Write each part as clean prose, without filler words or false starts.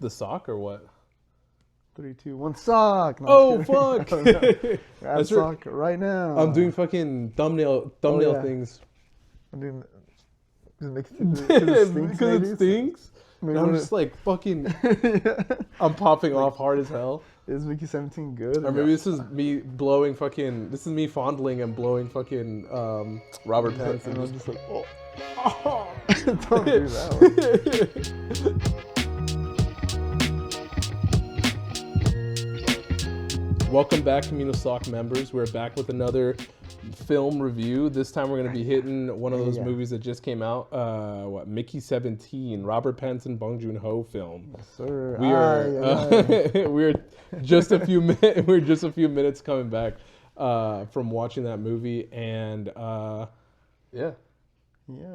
The sock or what? 3, 2, 1, sock. No, Oh fuck! Grab sock right now. I'm doing fucking thumbnail things. I'm doing because it stinks. And I'm just like fucking. I'm popping off hard as hell. Is Mickey 17 good? Or maybe this is me blowing fucking. This is me fondling and blowing fucking Robert Pattinson. And I'm just like, oh. Don't do that one. Welcome back, Communal Sock members. We're back with another film review. This time we're going to be hitting one of those movies that just came out. Mickey 17, Robert Pattinson, Bong Joon-ho film. Yes, sir. We're just a few minutes. We're just a few minutes coming back from watching that movie, and yeah.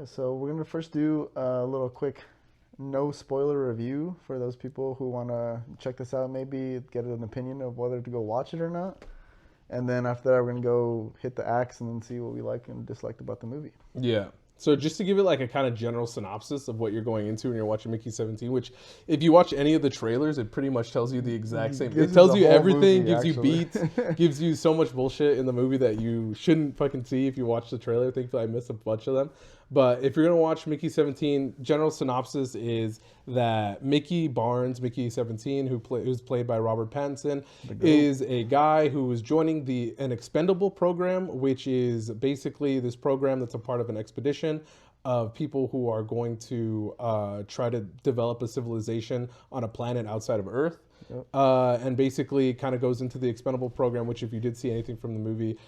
So we're gonna first do a little quick, no spoiler review for those people who want to check this out. Maybe get an opinion of whether to go watch it or not. And then after that, we're going to go hit the acts and then see what we like and disliked about the movie. Yeah. So just to give it like a kind of general synopsis of what you're going into when you're watching Mickey 17, which if you watch any of the trailers, it pretty much tells you the exact same. It tells you everything, gives you beats, gives you so much bullshit in the movie that you shouldn't fucking see if you watch the trailer. Thankfully, I missed a bunch of them. But if you're going to watch Mickey 17, general synopsis is that Mickey Barnes, Mickey 17, who's played by Robert Pattinson, is a guy who is joining an expendable program, which is basically this program that's a part of an expedition of people who are going to try to develop a civilization on a planet outside of Earth. Yep. And basically kind of goes into the expendable program, which if you did see anything from the movie,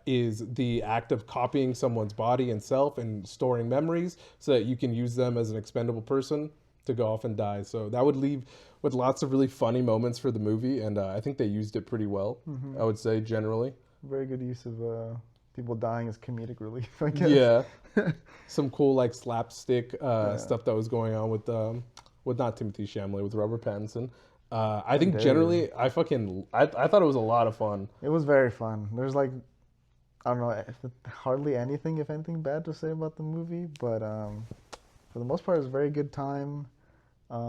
is the act of copying someone's body and self and storing memories so that you can use them as an expendable person to go off and die. So that would leave with lots of really funny moments for the movie, and I think they used it pretty well, I would say, generally. Very good use of people dying as comedic relief, I guess. Yeah. Some cool like slapstick stuff that was going on with not Timothée Chalamet, with Robert Pattinson. I think generally, I thought it was a lot of fun. It was very fun. There's like, I don't know, hardly anything, if anything, bad to say about the movie. But for the most part, it was a very good time. There's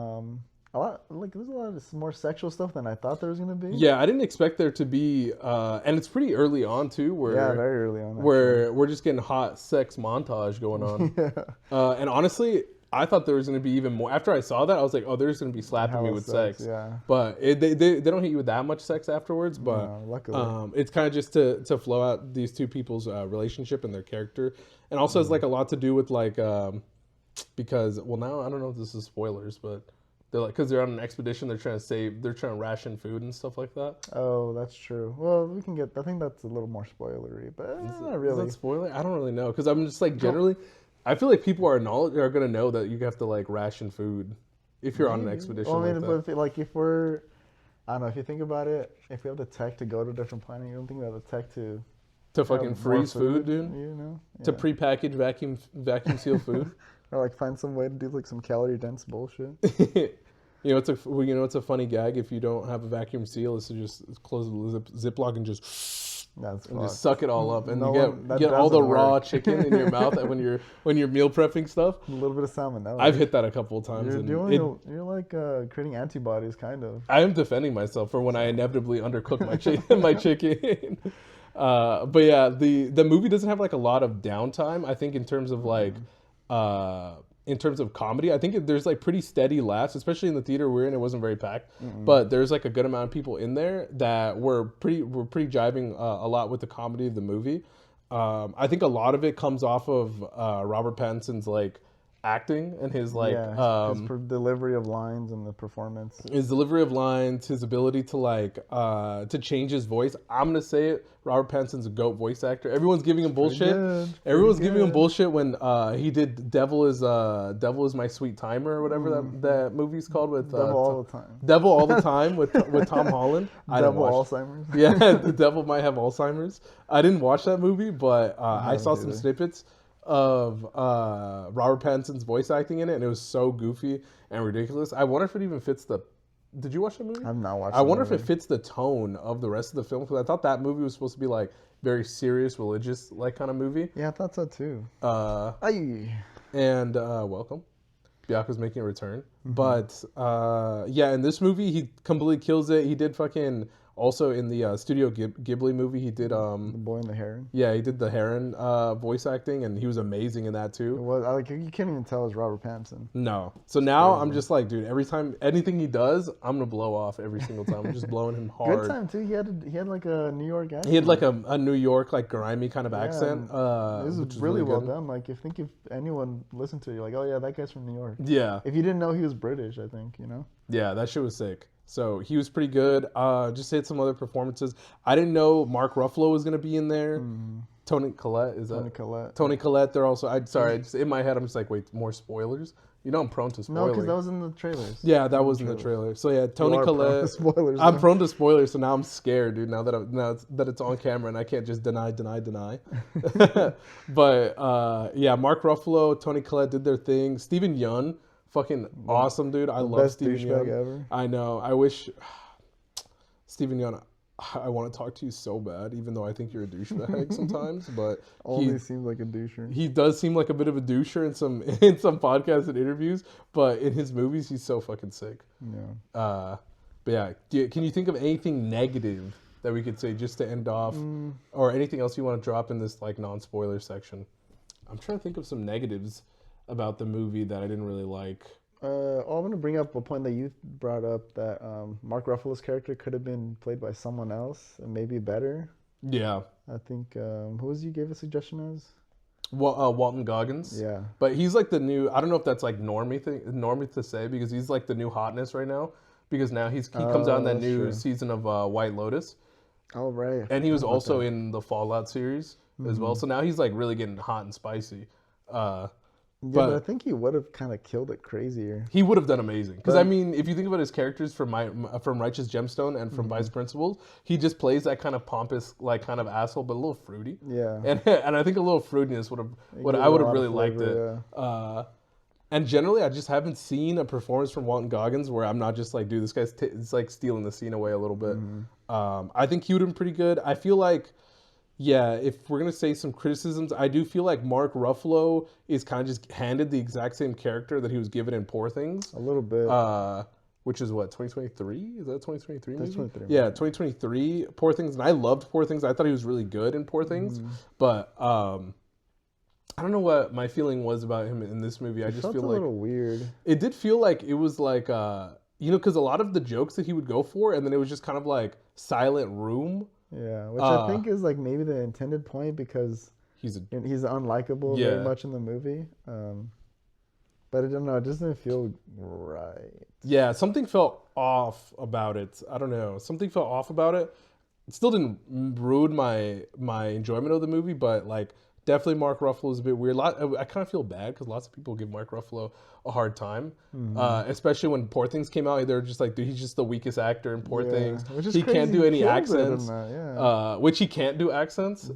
a lot of more sexual stuff than I thought there was going to be. Yeah, I didn't expect there to be, and it's pretty early on too. Very early on. Where we're just getting hot sex montage going on. And honestly, I thought there was going to be even more. After I saw that, I was like, oh, they're just going to be slapping me with sex. Yeah. But they don't hit you with that much sex afterwards. But luckily. It's kind of just to flow out these two people's relationship and their character. And also has like a lot to do with like, because, well, now I don't know if this is spoilers, but they're like, because they're on an expedition, they're trying to ration food and stuff like that. Oh, that's true. Well, I think that's a little more spoilery, but not really. Is that spoiler? I don't really know. Because I'm just like, generally, I feel like people are going to know that you have to like ration food if you're on an expedition. Well, I mean, but I don't know, if you think about it, if we have the tech to go to a different planet, you don't think we have the tech to fucking freeze food, dude? You know? Yeah. To prepackage vacuum seal food? Or like find some way to do like some calorie dense bullshit. It's a funny gag if you don't have a vacuum seal is to just close the Ziploc and just suck it all up, and you get all the raw chicken in your mouth when you're meal prepping stuff. A little bit of salmonella. I've hit that a couple of times. You're like creating antibodies, kind of. I am defending myself for when I inevitably undercook my chicken. But yeah, the movie doesn't have like a lot of downtime. I think in terms of like. In terms of comedy, I think there's like pretty steady laughs, especially in the theater we're in. It wasn't very packed, but there's like a good amount of people in there that were pretty jiving a lot with the comedy of the movie. I think a lot of it comes off of Robert Pattinson's like acting and his like his delivery of lines and the performance. His delivery of lines, his ability to like to change his voice. I'm gonna say it. Robert Pattinson's a GOAT voice actor. Everyone's giving him bullshit. Everyone's giving him bullshit when he did Devil is My Sweet Timer or whatever that movie's called with Devil All the Time. Devil All the Time with Tom Holland. Devil Alzheimer's. Yeah, the devil might have Alzheimer's. I didn't watch that movie, but I saw some snippets of Robert Pattinson's voice acting in it, and it was so goofy and ridiculous. I wonder if it even fits the. Did you watch the movie? I've not watched. I wonder if it fits the tone of the rest of the film, because I thought that movie was supposed to be like very serious, religious like kind of movie. Yeah, I thought so too. And welcome. Byaku's making a return. But yeah, in this movie, he completely kills it. He did fucking also in the Studio Ghibli movie. He did The Boy and the Heron. yeah, he did the Heron voice acting, and he was amazing in that It too. was like you can't even tell it's Robert Pattinson. No, so now crazy. I'm just like, dude, every time anything he does, I'm gonna blow off every single time. I'm just blowing him hard. Good time too. He had like a New York accent. He had like a New York like grimy kind of accent. It was which is really well good. done. Like if anyone listened to it, you're like, oh yeah, that guy's from New York. Yeah, If you didn't know he was British, I think yeah, that shit was sick. So he was pretty good. Just hit some other performances. I didn't know Mark Ruffalo was gonna be in there. Tony Collette is Tony that? Collette. Tony Collette. They're also. In my head, I'm just like, wait, more spoilers. You know, I'm prone to spoilers. No, because that was in the trailers. Yeah, that was in the trailer. So yeah, Tony You are prone to Collette. spoilers, I'm huh? prone to spoilers, so now I'm scared, dude. Now that it's on camera and I can't just deny. But yeah, Mark Ruffalo, Tony Collette did their thing. Steven Yeun, fucking awesome, dude. I love Best Steven douchebag Yeun. ever. I know. I wish Steven Yeun. I want to talk to you so bad, even though I think you're a douchebag sometimes. But Only seems like a doucher. he does seem like a bit of a doucher in some podcasts and interviews, but in his movies, he's so fucking sick. Yeah. But yeah, can you think of anything negative that we could say just to end off, or anything else you want to drop in this like non-spoiler section? I'm trying to think of some negatives about the movie that I didn't really like. I'm going to bring up a point that you brought up that Mark Ruffalo's character could have been played by someone else and maybe better. Yeah. I think, who was you gave a suggestion as? Walton Goggins. Yeah. But he's like the new, I don't know if that's like normie to say, because he's like the new hotness right now, because now he comes out in that new season of White Lotus. Oh, right. And he was also in the Fallout series as well. So now he's like really getting hot and spicy. But I think he would have kind of killed it crazier. He would have done amazing. Because, I mean, if you think about his characters from Righteous Gemstone and from Vice Principals, he just plays that kind of pompous, like, kind of asshole, but a little fruity. Yeah. And I think a little fruitiness I would have really liked it. Yeah. And generally, I just haven't seen a performance from Walton Goggins where I'm not just like, dude, this guy's it's like stealing the scene away a little bit. I think he would have been pretty good. I feel like, yeah, if we're going to say some criticisms, I do feel like Mark Ruffalo is kind of just handed the exact same character that he was given in Poor Things. A little bit. Which is what, 2023? Is that 2023 movie? That's 23. Yeah, 2023, Poor Things. And I loved Poor Things. I thought he was really good in Poor Things. But I don't know what my feeling was about him in this movie. I just feel a like little weird. It did feel like it was like, because a lot of the jokes that he would go for, and then it was just kind of like silent room. Yeah, which I think is like maybe the intended point because he's unlikable very much in the movie. But I don't know, it just didn't feel right. Yeah, something felt off about it. I don't know. Something felt off about it. It still didn't ruin my enjoyment of the movie, but like definitely Mark Ruffalo is a bit weird. I kind of feel bad because lots of people give Mark Ruffalo a hard time, especially when Poor Things came out. They're just like, dude, he's just the weakest actor in Poor Things. He can't do any accents, which he can't do accents,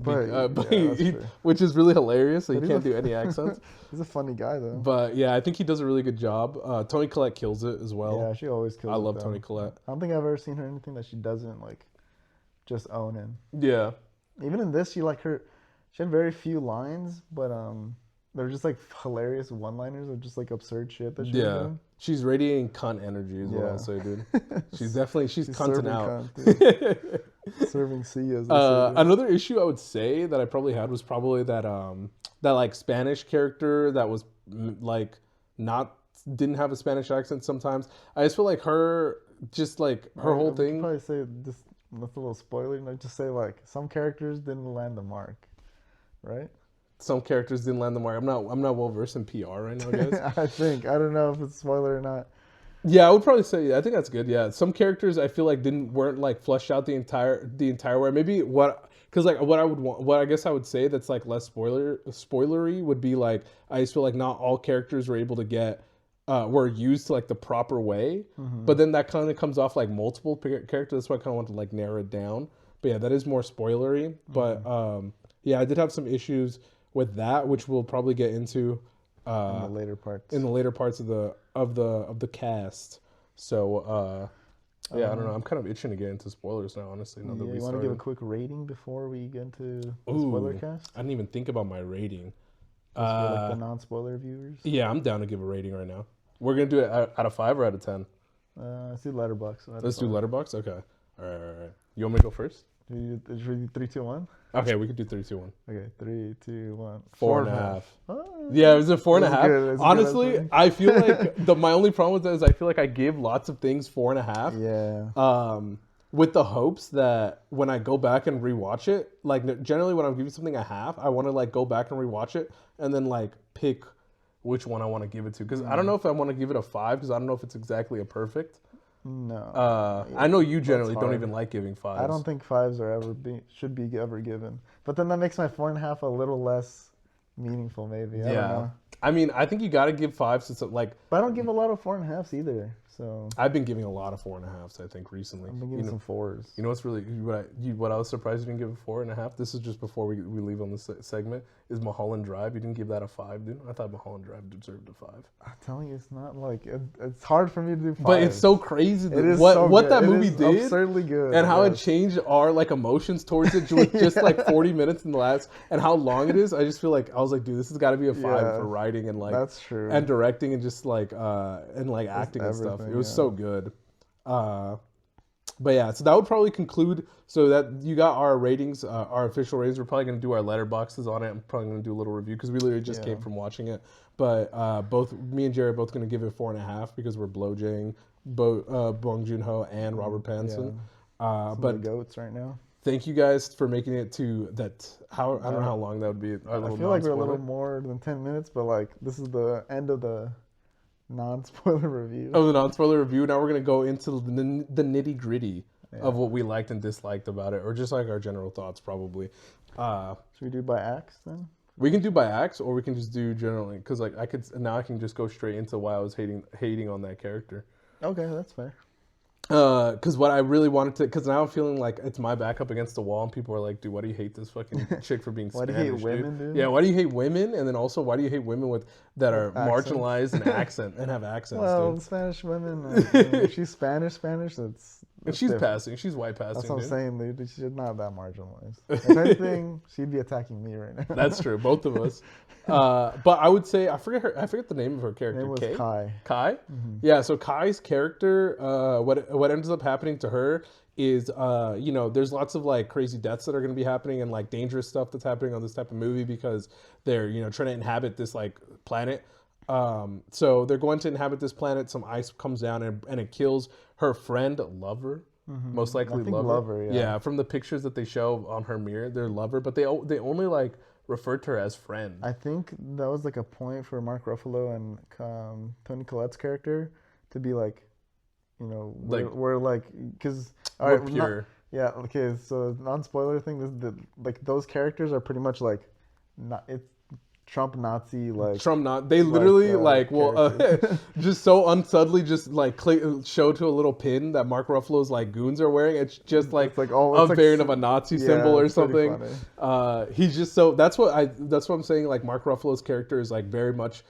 which is really hilarious. So he can't do any accents. He's a funny guy though. But yeah, I think he does a really good job. Toni Collette kills it as well. Yeah, she always kills it. I love Toni Collette. I don't think I've ever seen her anything that she doesn't like just own in. Yeah. Even in this, she had very few lines, but they're just like hilarious one-liners of just like absurd shit that she's doing. She's radiating cunt energy is what I'll say, dude. She's cunting out. Serving C as another issue I would say that I probably had was probably that that like Spanish character that was like didn't have a Spanish accent sometimes. I just feel like her whole thing. I'd probably say this. That's a little spoiler. Just say like some characters didn't land the mark, right? Some characters didn't land the mark. I'm not well versed in PR right now, guys. I don't know if it's a spoiler or not. Yeah, I would probably say I think that's good. Yeah, some characters I feel like weren't like fleshed out the entire way. Maybe what I guess I would say that's like less spoilery would be like I just feel like not all characters were able to get were used to like the proper way, but then that kind of comes off like multiple characters. That's why I kind of want to like narrow it down. But yeah, that is more spoilery. But yeah, I did have some issues with that, which we'll probably get into in the later parts. In the later parts of the cast. So yeah, I don't know. I'm kind of itching to get into spoilers now, honestly. Now that you want to give a quick rating before we get into the spoiler cast? I didn't even think about my rating. For like the non-spoiler viewers. Yeah, I'm down to give a rating right now. We're gonna do it out of 5 or out of 10. Let's do Letterboxd. Let's do Letterboxd. Okay. All right. You want me to go first? Should we do 3, 2, 1? Okay, we could do 3, 2, 1. Okay, 3, 2, 1. 4.5. Yeah, it was a 4.5. Honestly, I feel like my only problem with that is I feel like I give lots of things 4.5. Yeah. With the hopes that when I go back and rewatch it, like generally when I'm giving something a half, I want to like go back and rewatch it and then like pick which one I want to give it to. Because I don't know if I want to give it a 5 because I don't know if it's exactly a perfect. No. I know you generally don't even like giving 5s. I don't think 5s are should be ever given. But then that makes my 4.5 a little less meaningful, maybe. I don't know. I mean, I think you got to give 5s. So like, but I don't give a lot of 4.5s either. So I've been giving a lot of 4.5s, I think, recently. I've been giving some 4s. You know what's really what I was surprised you didn't give a 4.5. This is just before we leave on this segment. Is Mulholland Drive? You didn't give that a 5, dude. I thought Mulholland Drive deserved a 5. I'm telling you, it's not like it's hard for me to do 5. But it's so crazy. It is what that movie did, absurdly good, and how it changed our like emotions towards it with just like 40 minutes in the last, and how long it is. I just feel like I was like, dude, this has got to be a 5 for writing and like that's true, and directing and just like and like acting and stuff. It was so good. But yeah, so that would probably conclude. So that you got our ratings, our official ratings. We're probably going to do our letterboxes on it. I'm probably going to do a little review because we literally just came from watching it. But both me and Gerry are both going to give it 4.5 because we're blowjaying Bong Joon-ho and Robert Pattinson. But the goats right now. Thank you guys for making it to that. I don't know how long that would be. I feel like we're a little more than 10 minutes, but like this is the end of the non-spoiler review. Oh, the non-spoiler review. Now we're going to go into the nitty-gritty of what we liked and disliked about it, or just like our general thoughts, probably. Should we do by acts then? We can do by acts, or we can just do generally, because like I can just go straight into why I was hating on that character. Okay, that's fair. Because what I really wanted to, because now I'm feeling like it's my back up against the wall, and people are like, dude, why do you hate this fucking chick for being Spanish? Why do you hate women, dude? Yeah, why do you hate women? And then also, why do you hate women that are marginalized and have accents? Well, dude? Spanish women, if she's Spanish, and she's different. Passing. She's white passing. That's what I'm saying, dude. She's not that marginalized. If anything, she'd be attacking me right now. That's true, both of us. But I would say I forget the name of her character. Her name was Kai. Kai? Mm-hmm. Yeah. So Kai's character, what ends up happening to her is, there's lots of like crazy deaths that are going to be happening and like dangerous stuff that's happening on this type of movie because they're trying to inhabit this like planet. So they're going to inhabit this planet. Some ice comes down and it kills her friend, lover. Mm-hmm. Most likely lover. Yeah. From the pictures that they show on her mirror, they're lover, but they only like referred to her as friend. I think that was like a point for Mark Ruffalo and Toni Collette's character to be like, we're like, because we're pure. Yeah. Okay. So non-spoiler thing is like those characters are pretty much like, it's Trump Nazi like Trump not they literally just so unsubtly just like show to a little pin that Mark Ruffalo's like goons are wearing. It's just like a variant of a Nazi symbol or something. He's just so that's what I'm saying. Like Mark Ruffalo's character is like very much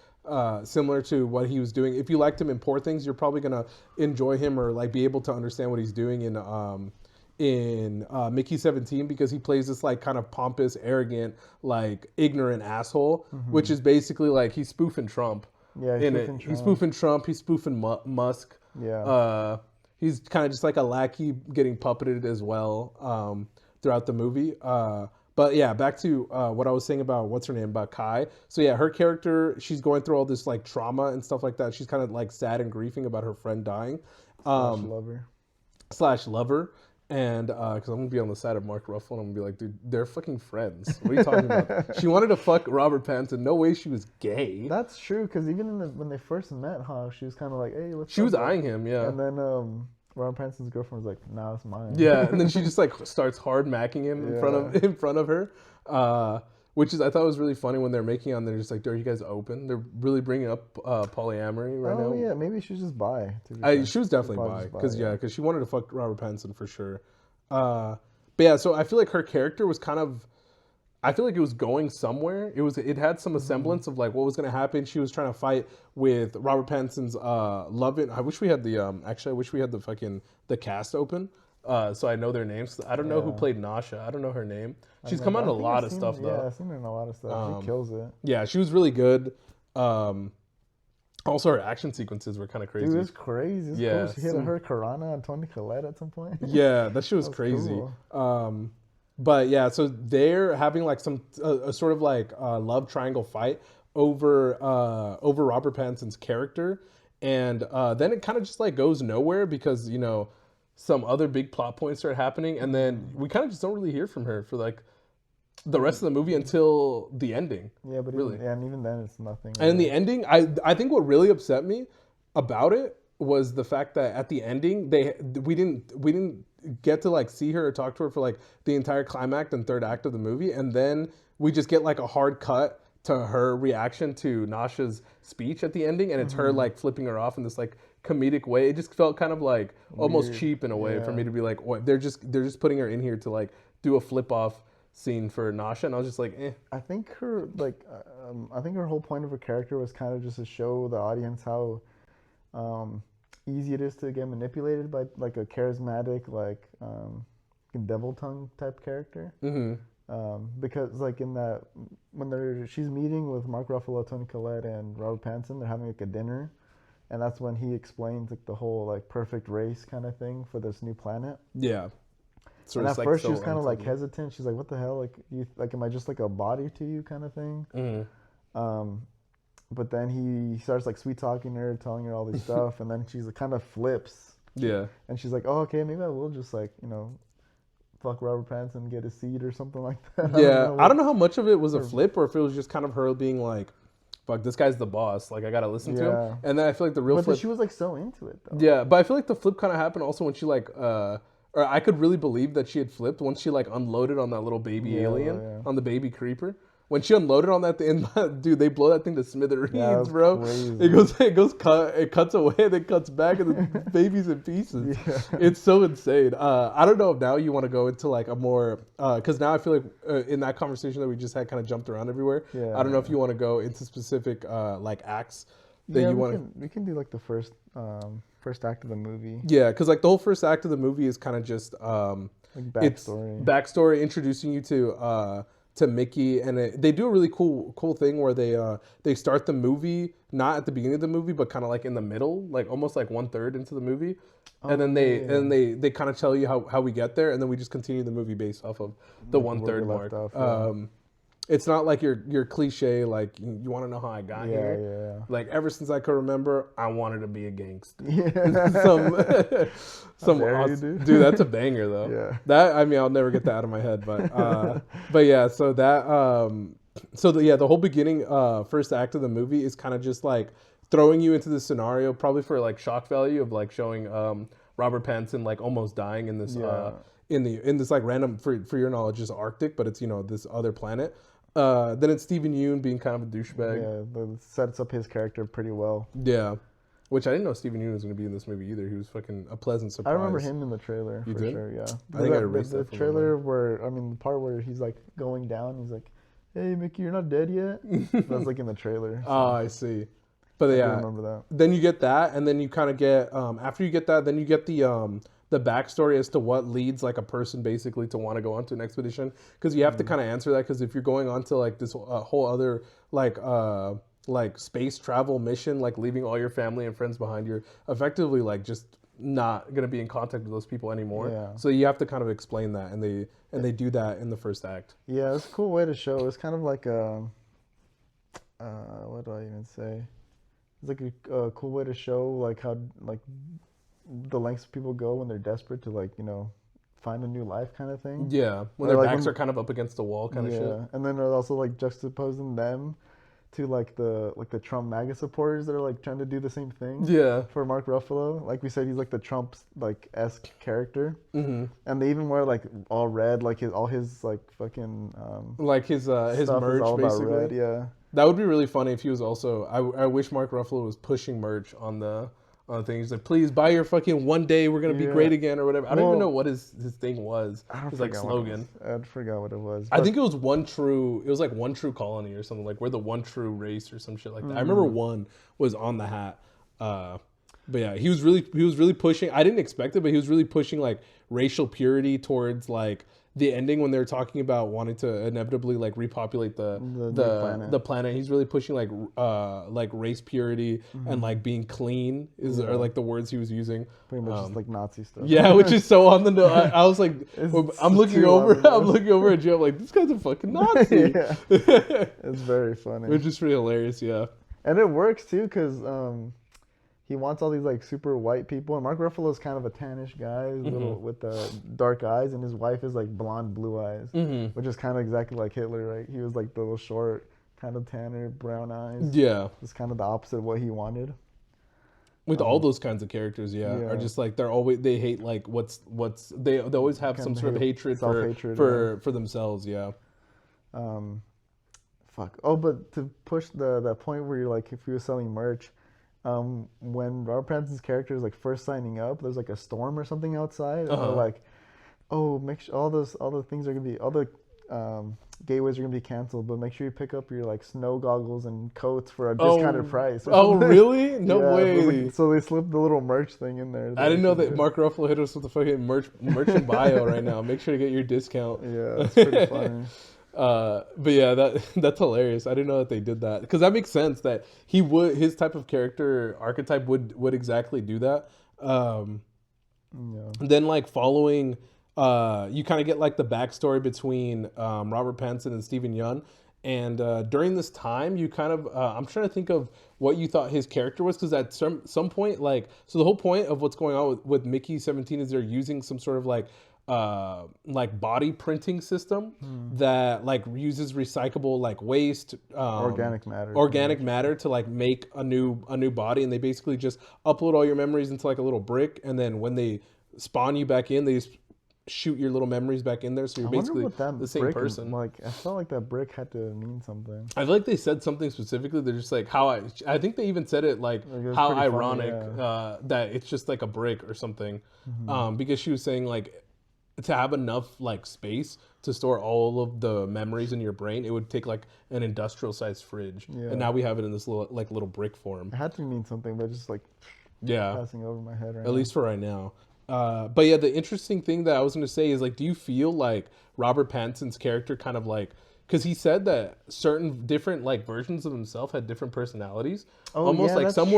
similar to what he was doing. If you liked him in Poor Things, you're probably gonna enjoy him or like be able to understand what he's doing in Mickey 17 because he plays this like kind of pompous, arrogant, like ignorant asshole, which is basically like he's spoofing Trump. Yeah, he's spoofing Trump. He's spoofing Musk. Yeah. He's kind of just like a lackey getting puppeted as well throughout the movie. But yeah, back to what I was saying about what's her name, about Kai. So yeah, her character, she's going through all this like trauma and stuff like that. She's kind of like sad and grieving about her friend dying. Slash lover. And because I'm going to be on the side of Mark Ruffalo and I'm going to be like, dude, they're fucking friends. What are you talking about? She wanted to fuck Robert Pattinson. No way she was gay. That's true, because even when they first met, she was kind of like, hey, what's up? She was eyeing him, yeah. And then Robert Pattinson's girlfriend was like, nah, it's mine. Yeah, and then she just like starts hard macking him in front of her. Which is, I thought was really funny when they're making on. They're just like, are you guys open? They're really bringing up polyamory right now. Oh yeah, maybe she's just bi. She was definitely bi because she wanted to fuck Robert Pattinson for sure. But yeah, so I feel like her character was kind of, I feel like it was going somewhere. It had some semblance of like what was going to happen. She was trying to fight with Robert Pattinson's love. I wish we had the cast open. So I know their names. I don't know who played Nasha. I don't know her name. She's come on a lot of stuff though. Yeah, I've seen her in a lot of stuff. She kills it. Yeah, she was really good. Also, her action sequences were kind of crazy. Dude, it was crazy. It's cool. She hit a hurricanrana on Toni Collette at some point. Yeah, that shit was crazy. Cool. But yeah, so they're having like a sort of like love triangle fight over Robert Pattinson's character, and then it kind of just like goes nowhere because some other big plot points start happening, and then we kind of just don't really hear from her for like the rest of the movie until the ending. Yeah, but really, and even then, it's nothing. And in the ending, I think what really upset me about it was the fact that at the ending we didn't get to like see her or talk to her for like the entire climax and third act of the movie, and then we just get like a hard cut to her reaction to Nasha's speech at the ending, and it's her like flipping her off in this like comedic way. It just felt kind of like almost cheap in a way for me to be like, what, they're just putting her in here to like do a flip off scene for Nasha, and I was just like, eh. I think her whole point of her character was kind of just to show the audience how easy it is to get manipulated by like a charismatic like devil tongue type character. Because like in that when she's meeting with Mark Ruffalo, Toni Collette, and Robert Pattinson, they're having like a dinner, and that's when he explains like the whole like perfect race kind of thing for this new planet. Yeah. And at first she was kind of like hesitant. She's like, "What the hell? Like, am I just like a body to you?" kind of thing. But then he starts like sweet talking her, telling her all this stuff, and then she's like, kind of flips. Yeah. And she's like, "Oh, okay, maybe I will just like fuck Robert Pattinson and get a seat or something like that." Yeah, I don't know how much of it was a flip or if it was just kind of her being like, fuck, this guy's the boss. Like, I gotta listen to him. And then I feel like the real flip. She was like so into it though. Yeah, but I feel like the flip kind of happened also when she like, or I could really believe that she had flipped once she like unloaded on that little baby alien, on the baby creeper. When she unloaded on that thing, dude, they blow that thing to smithereens, bro. Crazy. It cuts away, and then cuts back, and the baby's in pieces. Yeah. It's so insane. I don't know if now you want to go into like a more, because now I feel like in that conversation that we just had kind of jumped around everywhere. Yeah. I don't know if you want to go into specific like acts that you want. We can do like the first act of the movie. Yeah, because like the whole first act of the movie is kind of just like backstory. It's backstory introducing you to Mickey, and they do a really cool thing where they start the movie not at the beginning of the movie, but kind of like in the middle, like almost like 1/3 into the movie, and then they kind of tell you how we get there, and then we just continue the movie based off of the 1/3 mark. It's not like your cliche, like, you want to know how I got here? Yeah. Like, ever since I could remember, I wanted to be a gangster. Yeah. some awesome, dude, that's a banger, though. Yeah. That, I mean, I'll never get that out of my head, but yeah, so that, the whole beginning, first act of the movie is kind of just, like, throwing you into the scenario, probably for, like, shock value of, like, showing Robert Pattinson, like, almost dying in this, in this, like, random, for your knowledge, just Arctic, but it's, this other planet. Then it's Steven Yeun being kind of a douchebag. Yeah, that sets up his character pretty well. Yeah, which I didn't know Steven Yeun was going to be in this movie either. He was fucking a pleasant surprise. I remember him in the trailer for sure. Yeah, I think I erased the trailer where the part where he's like going down. He's like, "Hey Mickey, you're not dead yet." That's like in the trailer. So. Oh, I see. But yeah, I remember that. Then you get that, and then you kind of get after you get that, then you get the backstory as to what leads like a person basically to want to go onto an expedition, because you have to kind of answer that, because if you're going on to like this whole other like space travel mission, like leaving all your family and friends behind, you're effectively like just not going to be in contact with those people anymore. Yeah. So you have to kind of explain that, and they do that in the first act. Yeah, it's a cool way to show. It's kind of like what do I even say? It's like a cool way to show like how like the lengths people go when they're desperate to like find a new life kind of thing. Yeah, when their backs are kind of up against the wall kind of shit. Yeah, and then they're also like juxtaposing them to like the Trump MAGA supporters that are like trying to do the same thing. Yeah. For Mark Ruffalo, like we said, he's like the Trump's like esque character. Mm-hmm. And they even wear like all red, like all his like fucking like his merch all basically. About red, yeah. That would be really funny if he was also. I wish Mark Ruffalo was pushing merch on the thing. He's like, please buy your fucking one day we're gonna be great again or whatever. I don't even know what his thing was. His like slogan. I forgot what it was. I think it was one true colony or something, like we're the one true race or some shit like that. I remember one was on the hat. But yeah, he was really pushing. I didn't expect it, but he was really pushing like racial purity towards like the ending when they were talking about wanting to inevitably like repopulate the planet. He's really pushing like race purity and like being clean are like the words he was using. Pretty much just like Nazi stuff. Yeah, which is so on the nose. I was like, I'm looking over at Joe. I'm like, this guy's a fucking Nazi. Yeah, it's very funny. Which is pretty hilarious. Yeah, and it works too because he wants all these like super white people, and Mark Ruffalo's kind of a tannish guy, with dark eyes, and his wife is like blonde, blue eyes, which is kind of exactly like Hitler, right? He was like the little short, kind of tanner, brown eyes. Yeah, it's kind of the opposite of what he wanted. With all those kinds of characters, are just like they hate like they always have some sort of hatred for themselves. Yeah. Fuck. Oh, but to push that point where you're like, if he was selling merch. When Robert Pattinson's character is like first signing up, there's like a storm or something outside, and they're like, "Oh, make sure all the things are gonna be all the gateways are gonna be canceled, but make sure you pick up your like snow goggles and coats for a discounted price." Oh, really? No way! So they slipped the little merch thing in there. I didn't know that Mark Ruffalo hit us with the fucking merch in bio right now. Make sure to get your discount. Yeah, it's pretty funny. But yeah, that's hilarious. I didn't know that they did that because that makes sense that his type of character archetype would exactly do that. Then like following, you kind of get like the backstory between Robert Pattinson and Stephen Yeun, and during this time you kind of I'm trying to think of what you thought his character was, because at some point, like, so the whole point of what's going on with Mickey 17 is they're using some sort of like body printing system that like uses recyclable like waste, organic matter to like make a new body, and they basically just upload all your memories into like a little brick, and then when they spawn you back in, they just shoot your little memories back in there, so you're basically the same person. Like, I felt like that brick had to mean something. I feel like they said something specifically. They're just like I think they even said it like how ironic that it's just like a brick or something, because she was saying like, to have enough like space to store all of the memories in your brain, it would take like an industrial sized fridge. And now we have it in this little brick form. It had to mean something, but just like passing over my head right now. At least for right now. But yeah, the interesting thing that I was going to say is like, do you feel like Robert Pattinson's character kind of like, because he said that certain different like versions of himself had different personalities. Almost like some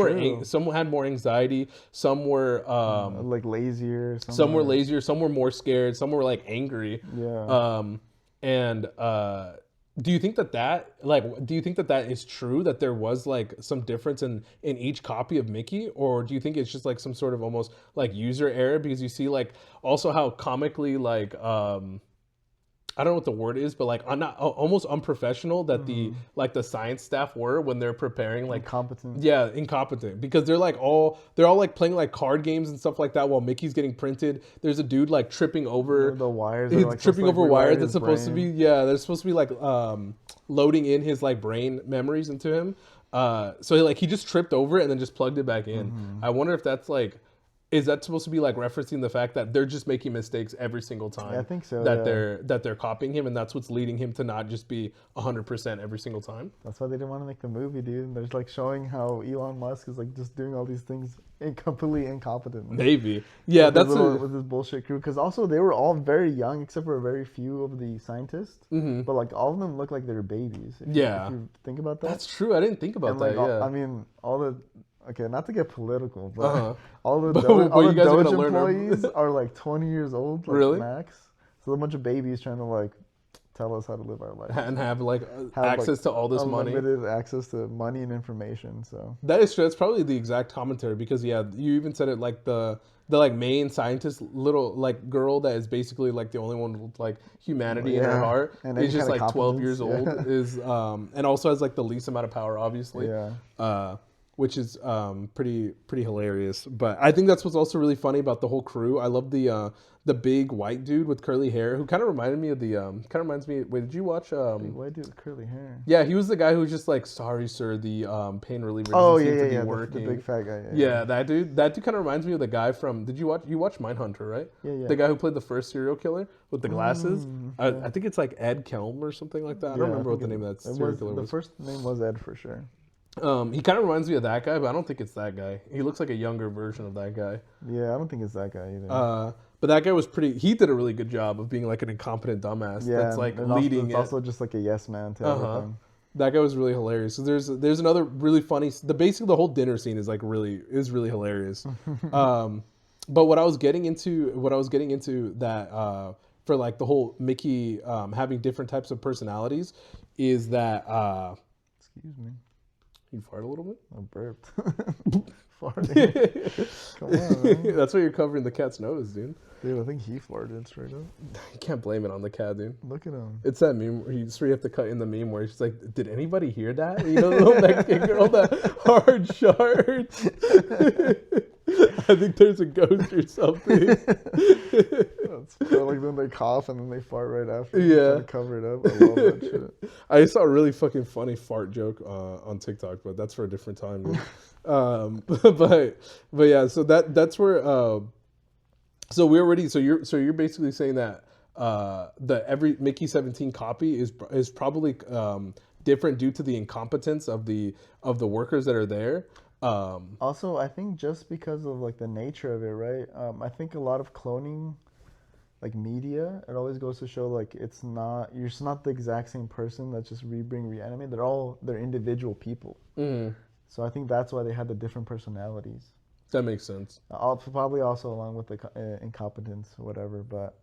had more anxiety, some were like lazier, some were lazier, some were more scared, some were like angry. Do you think that is true, that there was like some difference in each copy of Mickey, or do you think it's just like some sort of almost like user error, because you see like also how comically like I don't know what the word is, but like almost unprofessional that the science staff were when they're preparing, like incompetent. Yeah, incompetent, because they're all like playing like card games and stuff like that while Mickey's getting printed. There's a dude like tripping over the wires. He's like tripping over wires that's supposed to be they're supposed to be like loading in his like brain memories into him. So he just tripped over it and then just plugged it back in. I wonder if that's like, is that supposed to be like referencing the fact that they're just making mistakes every single time? Yeah, I think so. That they're copying him, and that's what's leading him to not just be 100% every single time. That's why they didn't want to make the movie, dude. They're just like showing how Elon Musk is like just doing all these things completely incompetent. Maybe, yeah, with this bullshit crew. Because also they were all very young, except for a very few of the scientists. But like all of them look like they're babies. If you think about that. That's true. I didn't think about that. I mean, all the. Okay, not to get political, but all the Doge employees are like 20 years old, like really? Max. So a bunch of babies trying to like tell us how to live our life and have access to all this money, unlimited access to money and information. So that is true. That's probably the exact commentary, because you even said it, like the like main scientist, little like girl that is basically like the only one with like humanity in her heart, and is just like 12 years old, is and also has like the least amount of power, obviously. Which is pretty hilarious. But I think that's what's also really funny about the whole crew. I love the big white dude with curly hair, who kind of reminded me of wait, did you watch big white dude with curly hair? Yeah, he was the guy who was just like, sorry sir, the pain reliever doesn't seem to be working. The big fat guy. That dude kind of reminds me of the guy from, you watch Mindhunter, right? Yeah. The guy who played the first serial killer with the glasses. I think it's like Ed Kelm or something like that. I don't remember what the name of that serial killer was. The first name was Ed for sure. He kind of reminds me of that guy, but I don't think it's that guy. He looks like a younger version of that guy. Yeah, I don't think it's that guy either. But that guy was pretty. He did a really good job of being like an incompetent dumbass. Yeah, that's like and leading. It's also just like a yes man to everything. That guy was really hilarious. So there's another really funny. The whole dinner scene is like really hilarious. But what I was getting into that for like the whole Mickey having different types of personalities is that. Excuse me. You fart a little bit? I burped. Farting. Come on, man. That's why you're covering the cat's nose, dude. Dude, I think he farted straight up. You can't blame it on the cat, dude. Look at him. It's that meme where you have to cut in the meme where she's like, did anybody hear that? You know, the little Mexican girl, that hard shard. I think there's a ghost or something. That's like then they cough and then they fart right after. Yeah. To cover it up. I love that shit. I saw a really fucking funny fart joke on TikTok, but that's for a different time. But yeah, so that's where. So you're basically saying that every Mickey 17 copy is probably different due to the incompetence of the workers that are there. Also, I think just because of like the nature of it, right? I think a lot of cloning, like media, it always goes to show like you're just not the exact same person that's just reanimate. They're individual people. Mm. So I think that's why they had the different personalities. That makes sense. Probably also along with the incompetence or whatever, but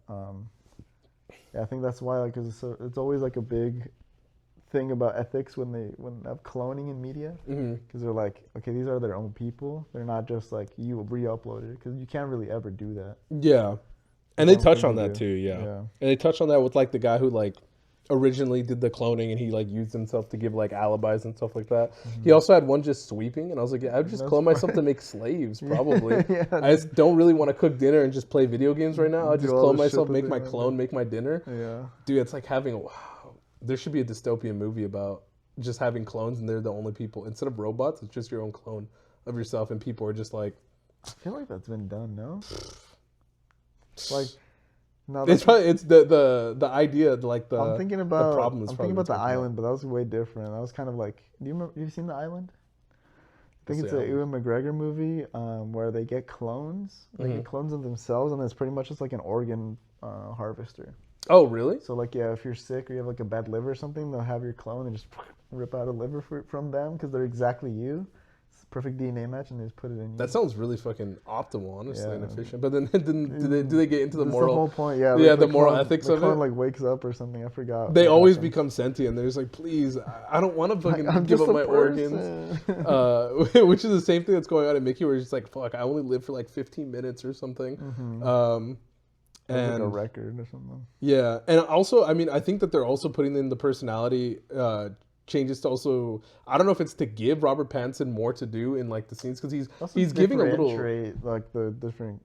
yeah, I think that's why like it's always like a big thing about ethics when they have cloning in media, because they're like, okay, these are their own people. They're not just like you re-uploaded, because you can't really ever do that. Yeah, and they touch on that too. Yeah, and they touch on that with like the guy who like originally did the cloning and he like used himself to give like alibis and stuff like that. He also had one just sweeping, and I was like, yeah, I'd just clone myself to make slaves probably. I just don't really want to cook dinner and just play video games right now. I just clone myself, make my clone, make my dinner. Yeah, dude, it's like having there should be a dystopian movie about just having clones and they're the only people. Instead of robots, it's just your own clone of yourself, and people are just like... I feel like that's been done, no? Like... No, it's the idea, like the... I'm thinking about, the problem is The Island, but that was way different. That was kind of like... Have you seen The Island? I think it's an Ewan McGregor movie where they get clones. They get clones of themselves, and it's pretty much just like an organ harvester. Oh, really? So, like, yeah, if you're sick or you have, like, a bad liver or something, they'll have your clone and just rip out a liver from them because they're exactly you. It's a perfect DNA match, and they just put it in you. That sounds really fucking optimal, honestly, and efficient. But then do they get into the moral... the whole point, yeah. Yeah, the moral ethics of it? The clone, like, wakes up or something. I forgot. They always become sentient. They're just like, please, I don't want to fucking give up my organs. Which is the same thing that's going on in Mickey, where it's just like, fuck, I only live for, like, 15 minutes or something. And like a record or something. Yeah, and also, I mean, I think that they're also putting in the personality changes to also. I don't know if it's to give Robert Pattinson more to do in like the scenes, because he's giving a little like the different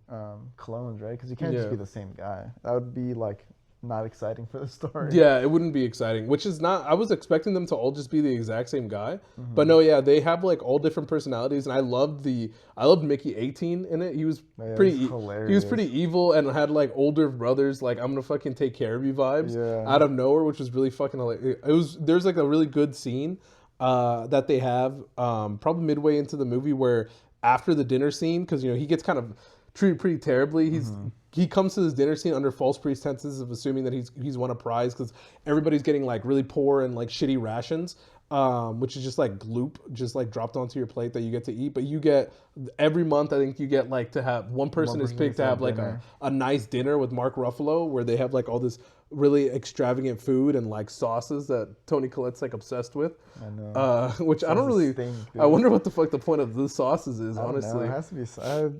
clones, right? Because you can't just be the same guy. That would be like not exciting for the story. Yeah, it wouldn't be exciting. Which is not. I was expecting them to all just be the exact same guy, but no, yeah, they have like all different personalities, and I loved Mickey 18 in it. He was pretty hilarious. He was pretty evil and had like older brothers, like I'm gonna fucking take care of you vibes out of nowhere, which was really fucking hilarious. There's like a really good scene that they have probably midway into the movie where after the dinner scene, because he gets kind of treated pretty terribly. He comes to this dinner scene under false pretenses of assuming that he's won a prize, because everybody's getting like really poor and like shitty rations, which is just like gloop, just like dropped onto your plate that you get to eat. But you get every month, I think you get like to have one person is picked to have like a nice dinner with Mark Ruffalo, where they have like all this really extravagant food and like sauces that Toni Collette's like obsessed with. I know. Which I don't really. I wonder what the fuck the point of the sauces is. Honestly, it has to be.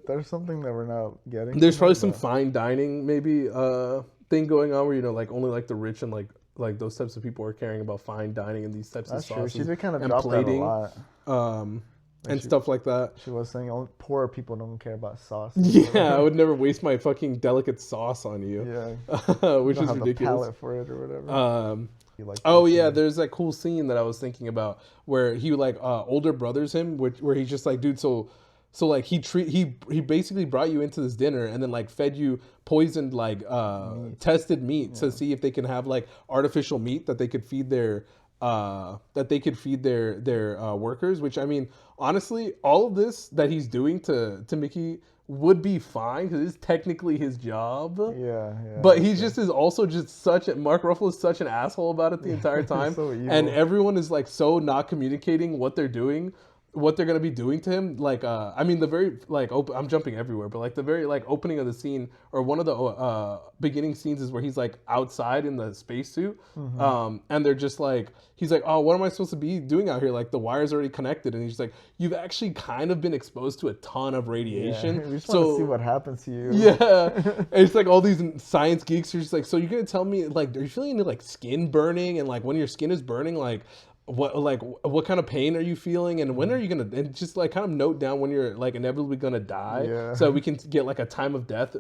There's something that we're not getting. There's probably some fine dining maybe thing going on where like only like the rich and like those types of people are caring about fine dining and these types of sauces. She did kind of drop plating, that a lot. And stuff like that. She was saying only poor people don't care about sauce. Yeah, I would never waste my fucking delicate sauce on you. Yeah, which is ridiculous. The palate for it or whatever. Yeah, there's that cool scene that I was thinking about where he like older brothers him, where he's just like, dude, so like he basically brought you into this dinner and then like fed you poisoned like tested meat to see if they can have like artificial meat that they could feed their that they could feed their workers. Which, I mean, honestly, all of this that he's doing to Mickey would be fine because it's technically his job. Yeah. But he's just is also just Mark Ruffalo is such an asshole about it the entire time, So evil. and everyone is like so not communicating what they're doing, what they're gonna be doing to him. Like, I mean, the very like I'm jumping everywhere, but like the very like opening of the scene or one of the beginning scenes is where he's like outside in the spacesuit, and they're just like he's like, oh, what am I supposed to be doing out here? Like the wire's already connected, and he's like, you've actually kind of been exposed to a ton of radiation. We just want to see what happens to you. Yeah, and it's like all these science geeks are just like, so you're gonna tell me like, are you feeling any like skin burning, and like when your skin is burning, like what kind of pain are you feeling, and when are you gonna, and just like kind of note down when you're like inevitably gonna die, so we can get like a time of death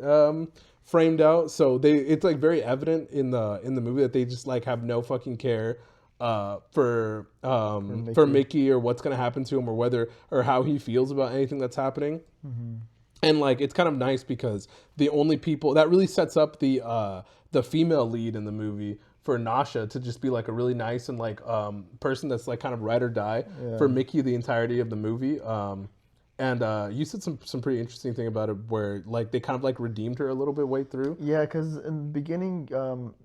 framed out. So it's like very evident in the movie that they just like have no fucking care for Mickey or what's gonna happen to him or whether or how he feels about anything that's happening. And like it's kind of nice because the only people that really sets up the female lead in the movie for Nasha to just be like a really nice and like person that's like kind of ride or die for Mickey the entirety of the movie. And you said some pretty interesting thing about it where like they kind of like redeemed her a little bit way through. Yeah, because in the beginning,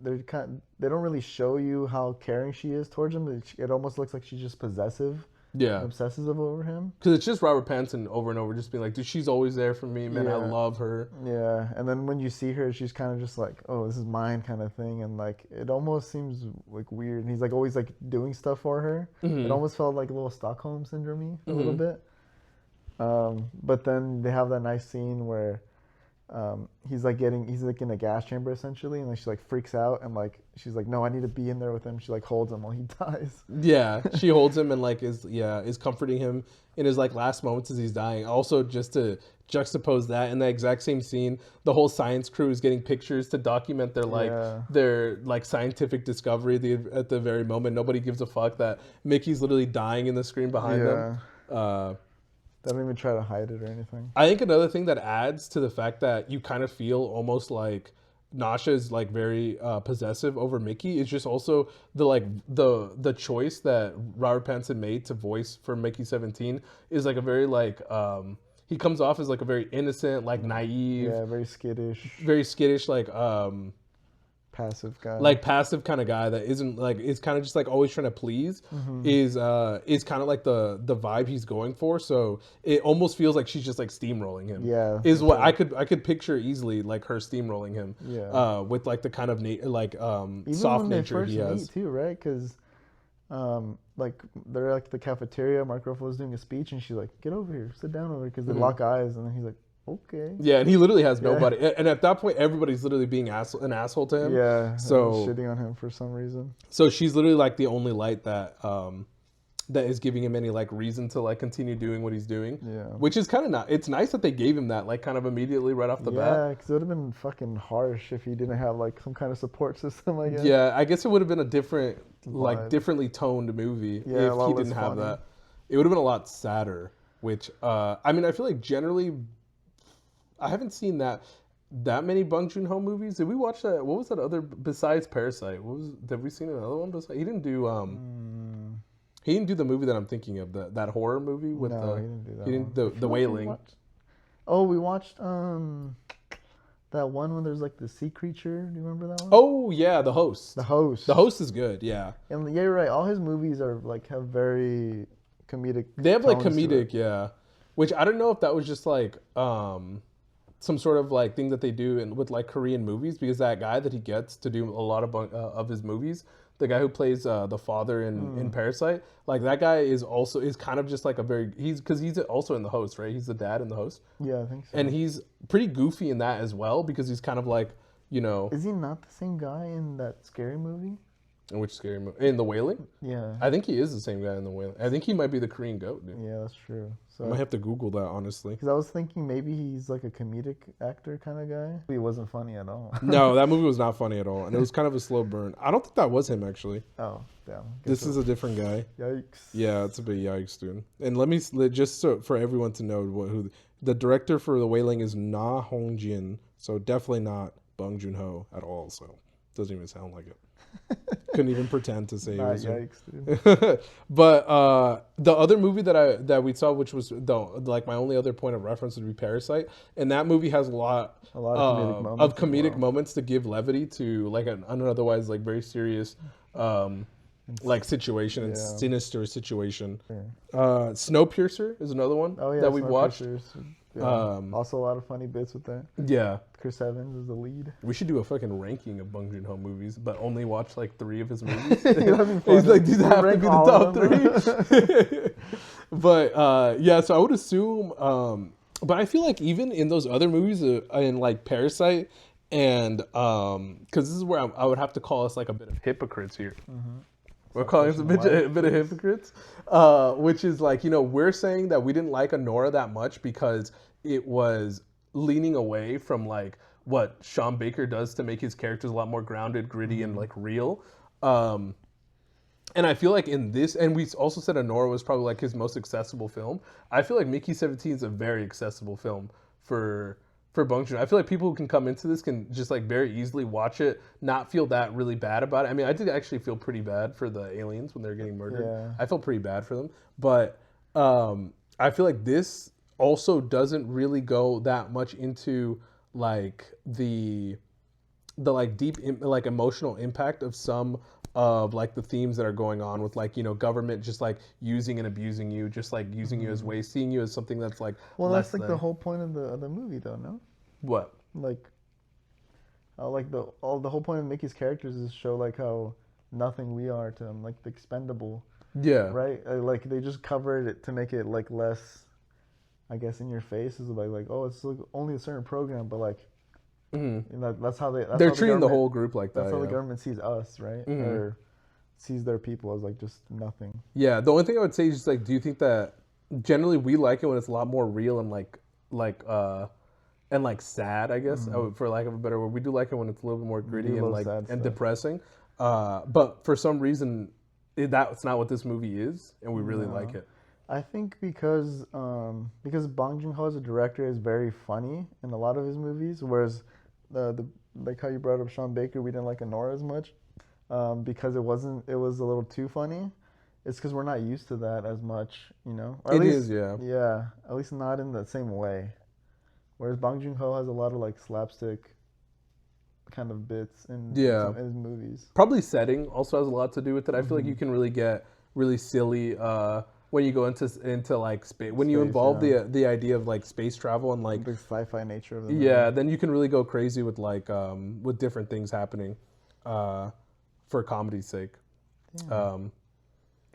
they don't really show you how caring she is towards him. It almost looks like she's just possessive. Yeah, obsessive over him. Because it's just Robert Pattinson over and over, just being like, dude, she's always there for me, man. I love her. Yeah, and then when you see her, she's kind of just like, oh, this is mine, kind of thing, and like it almost seems like weird. And he's like always like doing stuff for her. It almost felt like a little Stockholm syndrome a little bit. But then they have that nice scene where he's like in a gas chamber essentially, and then she like freaks out and like she's like, no, I need to be in there with him. She like holds him while he dies. Yeah, she holds him and like is comforting him in his like last moments as he's dying. Also, just to juxtapose that, in that exact same scene, the whole science crew is getting pictures to document their scientific discovery at the very moment. Nobody gives a fuck that Mickey's literally dying in the screen behind them. They don't even try to hide it or anything. I think another thing that adds to the fact that you kind of feel almost like Nasha is like very possessive over Mickey is just also the choice that Robert Pattinson made to voice for Mickey 17 is like a very like he comes off as like a very innocent, like naive, very skittish like passive kind of guy that isn't like is kind of just like always trying to please is kind of like the vibe he's going for. So it almost feels like she's just like steamrolling him. Yeah, is what I could picture easily, like her steamrolling him. Yeah, with like the kind of even soft when nature they he has meet too, right? Because like they're like the cafeteria. Mark Ruffalo's doing a speech, and she's like, "Get over here, sit down over here," because they lock eyes, and then he's like, okay. Yeah, and he literally has nobody. And at that point, everybody's literally being an asshole to him. Yeah, so shitting on him for some reason. So she's literally like the only light that that is giving him any like reason to like continue doing what he's doing. Yeah, which is kind of not. It's nice that they gave him that like kind of immediately right off the bat. Yeah, because it would have been fucking harsh if he didn't have like some kind of support system. I guess. Yeah, I guess it would have been a different, like differently toned movie if he didn't have that. It would have been a lot sadder. Which I mean, I feel like generally. I haven't seen that many Bong Joon-ho movies. Did we watch that? What was that other besides Parasite? Have we seen another one? He didn't do the movie that I'm thinking of, that horror movie with he didn't do that. He didn't the Wailing. We watched that one when there's like the sea creature. Do you remember that one? Oh yeah, The Host. The Host. The Host is good. Yeah. And yeah, you're right. All his movies are like have very comedic. They have like comedic, yeah. Which I don't know if that was just like some sort of like thing that they do with like Korean movies, because that guy that he gets to do a lot of his movies, the guy who plays the father in Parasite, like that guy is kind of just like he's also in The Host, right? He's the dad in The Host. Yeah, I think so. And he's pretty goofy in that as well, because he's kind of like, you know. Is he not the same guy in that scary movie? In which scary movie? In The Wailing? Yeah. I think he is the same guy in The Wailing. I think he might be the Korean goat, dude. Yeah, that's true. So, I might have to Google that, honestly. Because I was thinking maybe he's like a comedic actor kind of guy. He wasn't funny at all. No, that movie was not funny at all. And it was kind of a slow burn. I don't think that was him, actually. Oh, damn. This is a different guy. Yikes. Yeah, it's a bit yikes, dude. And let me, just so for everyone to know, who the director for The Wailing is Na Hong-jin. So definitely not Bong Joon-ho at all, so. Doesn't even sound like it. Couldn't even pretend to say it was. Yikes, dude. But the other movie that we saw, which was like my only other point of reference, would be Parasite, and that movie has a lot of comedic moments to give levity to like an otherwise like very serious like situation and sinister situation. Snowpiercer is another one that we've watched. Yeah. Also a lot of funny bits with that. Yeah. Chris Evans is the lead. We should do a fucking ranking of Bong Joon-ho movies, but only watch like 3 of his movies. He's like, these have to be the top 3. But yeah, so I would assume, but I feel like even in those other movies, in like Parasite, and because this is where I would have to call us like a bit of hypocrites here. Mm-hmm. We're calling us a bit of hypocrites, which is like, you know, we're saying that we didn't like Anora that much because it was leaning away from like what Sean Baker does to make his characters a lot more grounded, gritty, and like real. And I feel like in this, and we also said Anora was probably like his most accessible film. I feel like Mickey 17 is a very accessible film for Bong Joon. I feel like people who can come into this can just like very easily watch it, not feel that really bad about it. I mean, I did actually feel pretty bad for the aliens when they were getting murdered. Yeah. I felt pretty bad for them, but I feel like this also doesn't really go that much into like the like deep like emotional impact of some of like the themes that are going on with like, you know, government just like using and abusing you, just like using you as waste, seeing you as something that's like that's like the whole point of the movie though, no? What? Like the whole point of Mickey's characters is to show like how nothing we are to them, like the expendable. Yeah. Right? Like they just covered it to make it like less, I guess, in your face. Is like oh, it's like only a certain program, but like you know, that's how they're treating the whole group like that. That's how the government sees us, right? Or sees their people as like just nothing. Yeah. The only thing I would say is just like, do you think that generally we like it when it's a lot more real and like and like sad, I guess, for lack of a better word. We do like it when it's a little bit more gritty and like and depressing. But for some reason, that's not what this movie is, and we really like it. I think because Bong Joon-ho as a director is very funny in a lot of his movies, whereas the like how you brought up Sean Baker, we didn't like Anora as much because it was a little too funny. It's because we're not used to that as much, you know. Or at least, yeah, at least not in the same way. Whereas Bong Joon-ho has a lot of like slapstick kind of bits in his movies. Probably setting also has a lot to do with it. I feel like you can really get really silly when you go into like space, when you involve the idea of like space travel and like the sci-fi nature of the movie. Yeah, then you can really go crazy with like with different things happening for comedy's sake.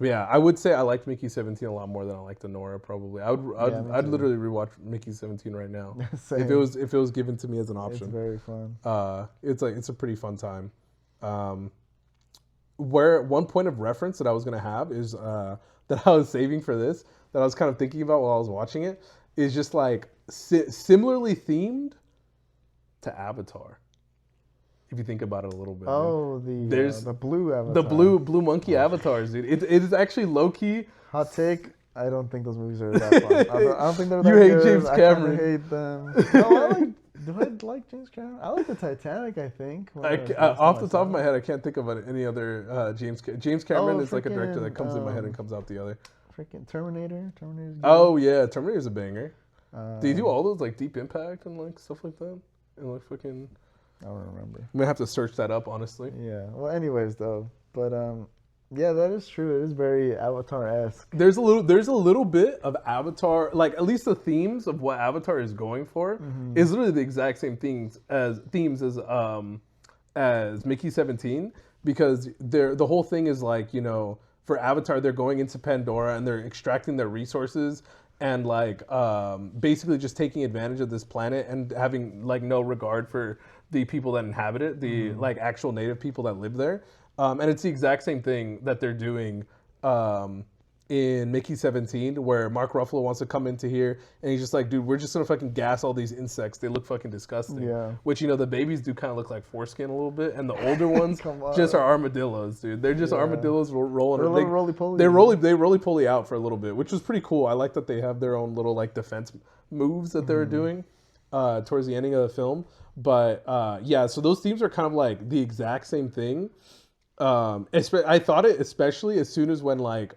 Yeah, I would say I liked Mickey 17 a lot more than I liked Anora. Probably, I'd literally rewatch Mickey 17 right now if it was given to me as an option. It's very fun. It's a pretty fun time. Where one point of reference that I was gonna have is that I was saving for this, that I was kind of thinking about while I was watching it, is just like similarly themed to Avatar. If you think about it a little bit. Oh, there's the blue avatar. The blue monkey avatars, dude. It is actually low key. Hot take. I don't think those movies are that fun. I don't think they're that good. You hate James Cameron. I hate them. No, do I like James Cameron? I like the Titanic, I think. Off the top of my head, I can't think of any other James Cameron is like a director that comes in my head and comes out the other. Freaking Terminator. Oh yeah, Terminator's a banger. Do you do all those like Deep Impact and like stuff like that? And like fucking... I don't remember. I'm gonna have to search that up, honestly. Yeah. Well, anyways, though, but yeah, that is true. It is very Avatar-esque. There's a little bit of Avatar, like at least the themes of what Avatar is going for is literally the exact same themes as Mickey 17, because the whole thing is like, you know, for Avatar they're going into Pandora and they're extracting their resources and like basically just taking advantage of this planet and having like no regard for the people that inhabit it, the like actual native people that live there. And it's the exact same thing that they're doing in Mickey 17, where Mark Ruffalo wants to come into here and he's just like, dude, we're just gonna fucking gas all these insects. They look fucking disgusting. Yeah. Which, you know, the babies do kind of look like foreskin a little bit, and the older ones just are armadillos, dude. They're just armadillos rolling. They're roly-poly. They roly-poly out for a little bit, which was pretty cool. I like that they have their own little like defense moves that they're doing towards the ending of the film. But yeah, so those themes are kind of like the exact same thing. I thought it especially as soon as when like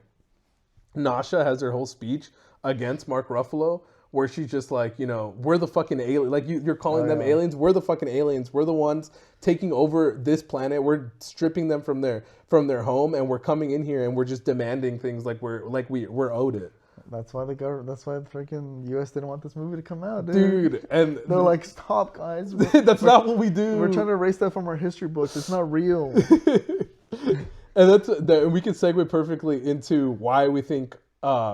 Nasha has her whole speech against Mark Ruffalo, where she's just like, we're the fucking alien. Like you're calling them aliens. We're the fucking aliens. We're the ones taking over this planet. We're stripping them from their home, and we're coming in here and we're just demanding things like we're owed it. That's why the freaking U.S. didn't want this movie to come out, dude. And they're like, stop, guys. That's not what we do. We're trying to erase that from our history books. It's not real. And we can segue perfectly into why we think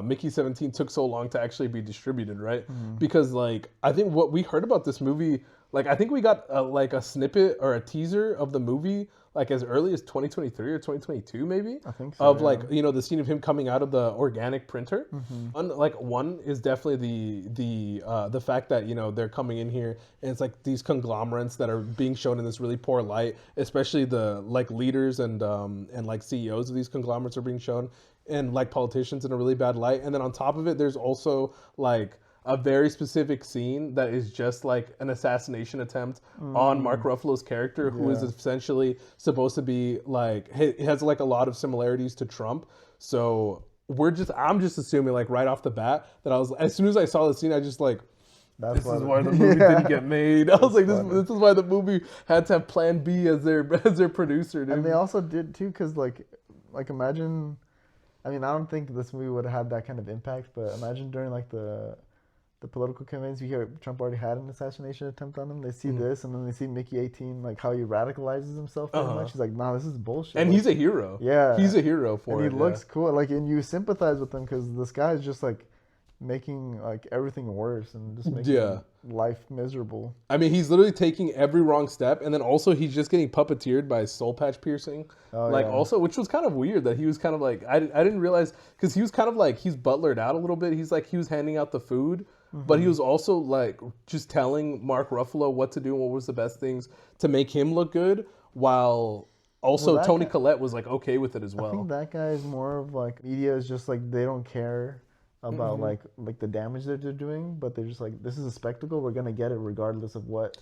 Mickey 17 took so long to actually be distributed, right? Mm-hmm. Because like I think what we heard about this movie, like I think we got like a snippet or a teaser of the movie like as early as 2023 or 2022 maybe. I think so. Of like the scene of him coming out of the organic printer. Mm-hmm. One is definitely the fact that they're coming in here and it's like these conglomerates that are being shown in this really poor light, especially the like leaders and like CEOs of these conglomerates are being shown, and like politicians in a really bad light. And then on top of it, there's also like a very specific scene that is just like an assassination attempt on Mark Ruffalo's character, who is essentially supposed to be like, it has like a lot of similarities to Trump. So I'm just assuming like right off the bat that as soon as I saw the scene, I just like, this is why the movie didn't get made. I was like, this is why the movie had to have Plan B as their producer, dude. And they also did too, because like imagine, I mean, I don't think this movie would have had that kind of impact, but imagine during like the political campaigns, you hear Trump already had an assassination attempt on him. They see this, and then they see Mickey 18, like how he radicalizes himself very much. He's like, nah, this is bullshit. And he's a hero. Yeah. He's a hero for it. And he looks cool. Like, and you sympathize with him because this guy is just like making like everything worse and just making life miserable. I mean, he's literally taking every wrong step, and then also he's just getting puppeteered by soul patch piercing. Also, which was kind of weird that he was kind of like, I didn't realize, because he was kind of like, he's butlered out a little bit. He's like, he was handing out the food, but he was also like just telling Mark Ruffalo what to do and what was the best things to make him look good, while also Toni Collette was like okay with it as well. I think that guy is more of like, media is just like, they don't care about like the damage that they're doing, but they're just like, this is a spectacle, we're gonna get it regardless of what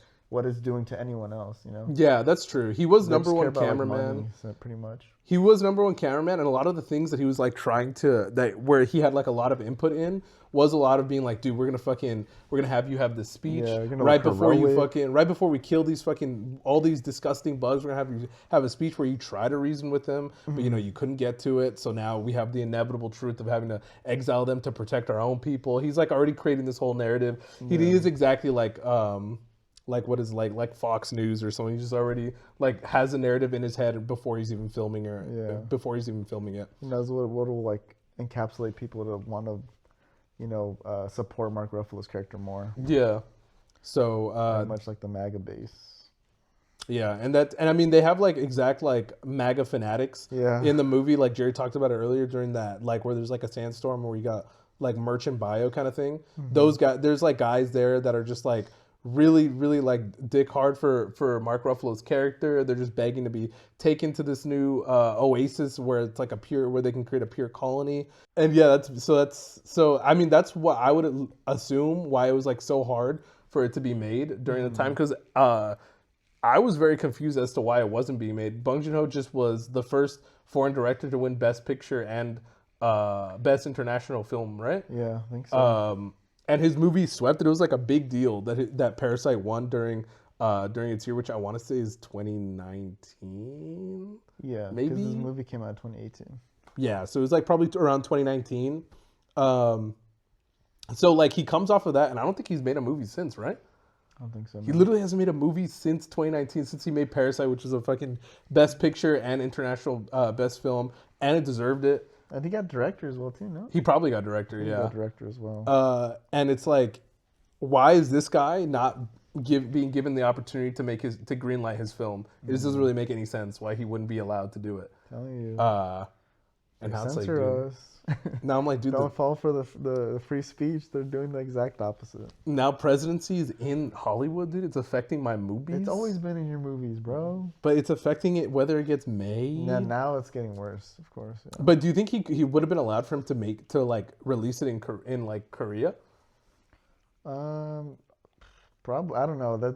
it's doing to anyone else, Yeah, that's true. He was number one cameraman. Money, so pretty much. He was number one cameraman, and a lot of the things that he was like trying to, where he had like a lot of input in, was a lot of being like, dude, we're gonna have you have this speech right before we kill these all these disgusting bugs. We're gonna have you have a speech where you try to reason with them, but you couldn't get to it. So now we have the inevitable truth of having to exile them to protect our own people. He's like already creating this whole narrative. He is exactly like what is like Fox News or something. He just already like has a narrative in his head before he's even filming before he's even filming it. He knows what will like encapsulate people to want to support Mark Ruffalo's character more. Yeah. So very much like the MAGA base. Yeah, and I mean they have like exact like MAGA fanatics in the movie, like Gerry talked about it earlier during that, like where there's like a sandstorm where you got like merch and bio kind of thing. Those guys, there's like guys there that are just like really, really like dick hard for Mark Ruffalo's character. They're just begging to be taken to this new oasis where it's like where they can create a pure colony. And yeah, I mean that's what I would assume why it was like so hard for it to be made during the time, because I was very confused as to why it wasn't being made. Bong Joon-ho just was the first foreign director to win Best Picture and Best International Film, right? Yeah, I think so. And his movie swept it. It was like a big deal that Parasite won during its year, which I want to say is 2019. Yeah, maybe because his movie came out in 2018. Yeah, so it was like probably around 2019. So like he comes off of that, and I don't think he's made a movie since, right? I don't think so. He literally hasn't made a movie since 2019, since he made Parasite, which is a fucking Best Picture and International Best Film, and it deserved it. I think he got director as well too, no? He probably got director, He got director as well. And it's like, why is this guy not being given the opportunity to greenlight his film? It just doesn't really make any sense why he wouldn't be allowed to do it. Telling you. And now it's like, censor us. Now I'm like, dude, don't fall for the free speech. They're doing the exact opposite. Now presidency is in Hollywood, dude. It's affecting my movies. It's always been in your movies, bro. But it's affecting it whether it gets made. Yeah, now it's getting worse, of course. Yeah. But do you think he would have been allowed for him to release it in like Korea? Probably. I don't know that.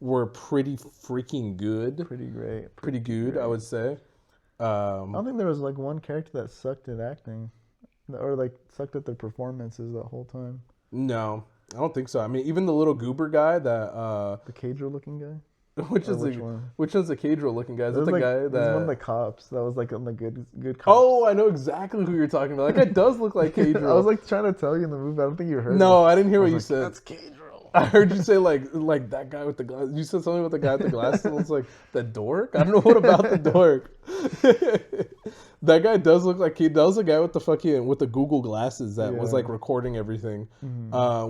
were pretty freaking good. Pretty great. Pretty good, great. I would say. I don't think there was like one character that sucked at acting, or like sucked at their performances that whole time. No, I don't think so. I mean, even the little goober guy that the Cadro looking guy. Which one's the Cadro looking guy? Is that the like, guy that was one of the cops that was like on the good cops? Oh, I know exactly who you're talking about. That guy does look like Cadro. I was like trying to tell you in the movie. I don't think you heard. No, I didn't hear what you said. That's Cadro. I heard you say like that guy with the glasses. You said something about the guy with the glasses. It was like the dork. I don't know what about the dork. That guy does look like that was the guy with the Google glasses that was like recording everything.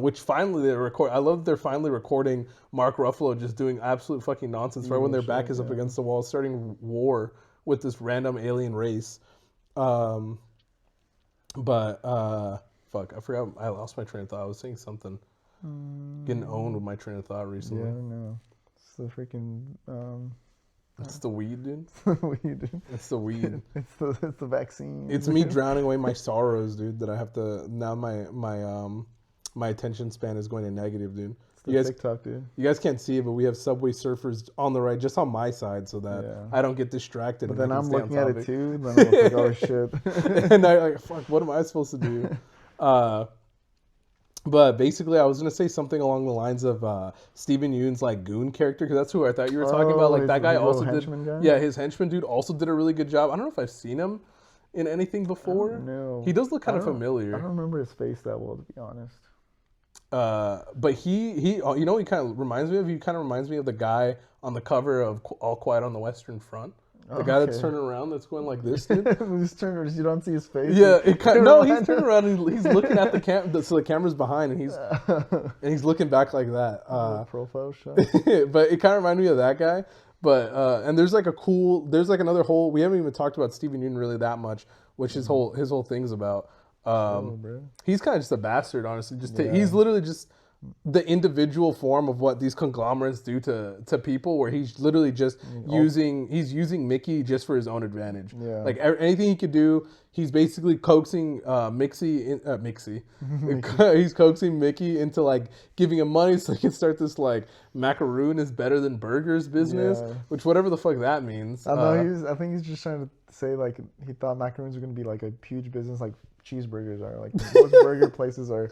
Which finally they record. I love that they're finally recording Mark Ruffalo just doing absolute fucking nonsense right when their back is up against the wall, starting war with this random alien race. But fuck, I forgot. I lost my train of thought. I was saying something. Getting owned with my train of thought recently. Yeah, I don't know. It's the freaking. It's the weed, dude. It's the weed. It's the vaccine. It's me drowning away my sorrows, dude. That I have to now. My attention span is going to negative, dude. It's the TikTok, dude. You guys can't see it, but we have Subway Surfers on the right, just on my side, so that I don't get distracted. But then I'm looking at it too. And then I'm like, oh shit. And I like, fuck. What am I supposed to do? But basically, I was gonna say something along the lines of Steven Yeun's like goon character, because that's who I thought you were talking about. Like that guy also did. Guy? Yeah, his henchman dude also did a really good job. I don't know if I've seen him in anything before. No, he does look kind of familiar. I don't remember his face that well, to be honest. But he you know, he kind of reminds me of. He kind of reminds me of the guy on the cover of All Quiet on the Western Front. The guy that's turning around, that's going like this, dude. He's turning, you don't see his face. Yeah, he's turning around and he's looking at the camera, so the camera's behind, and he's looking back like that. Profile shot. But it kind of reminded me of that guy. But and there's like another whole. We haven't even talked about Steven Yeun really that much, which his whole thing's about. He's kind of just a bastard, honestly. He's literally just the individual form of what these conglomerates do to people, where he's literally just using Mickey just for his own advantage. Yeah. Like anything he could do, he's basically coaxing he's coaxing Mickey into like giving him money so he can start this like macaroon is better than burgers business, which whatever the fuck that means. I know I think he's just trying to say like he thought macaroons were gonna be like a huge business like cheeseburgers are. Like most burger places are,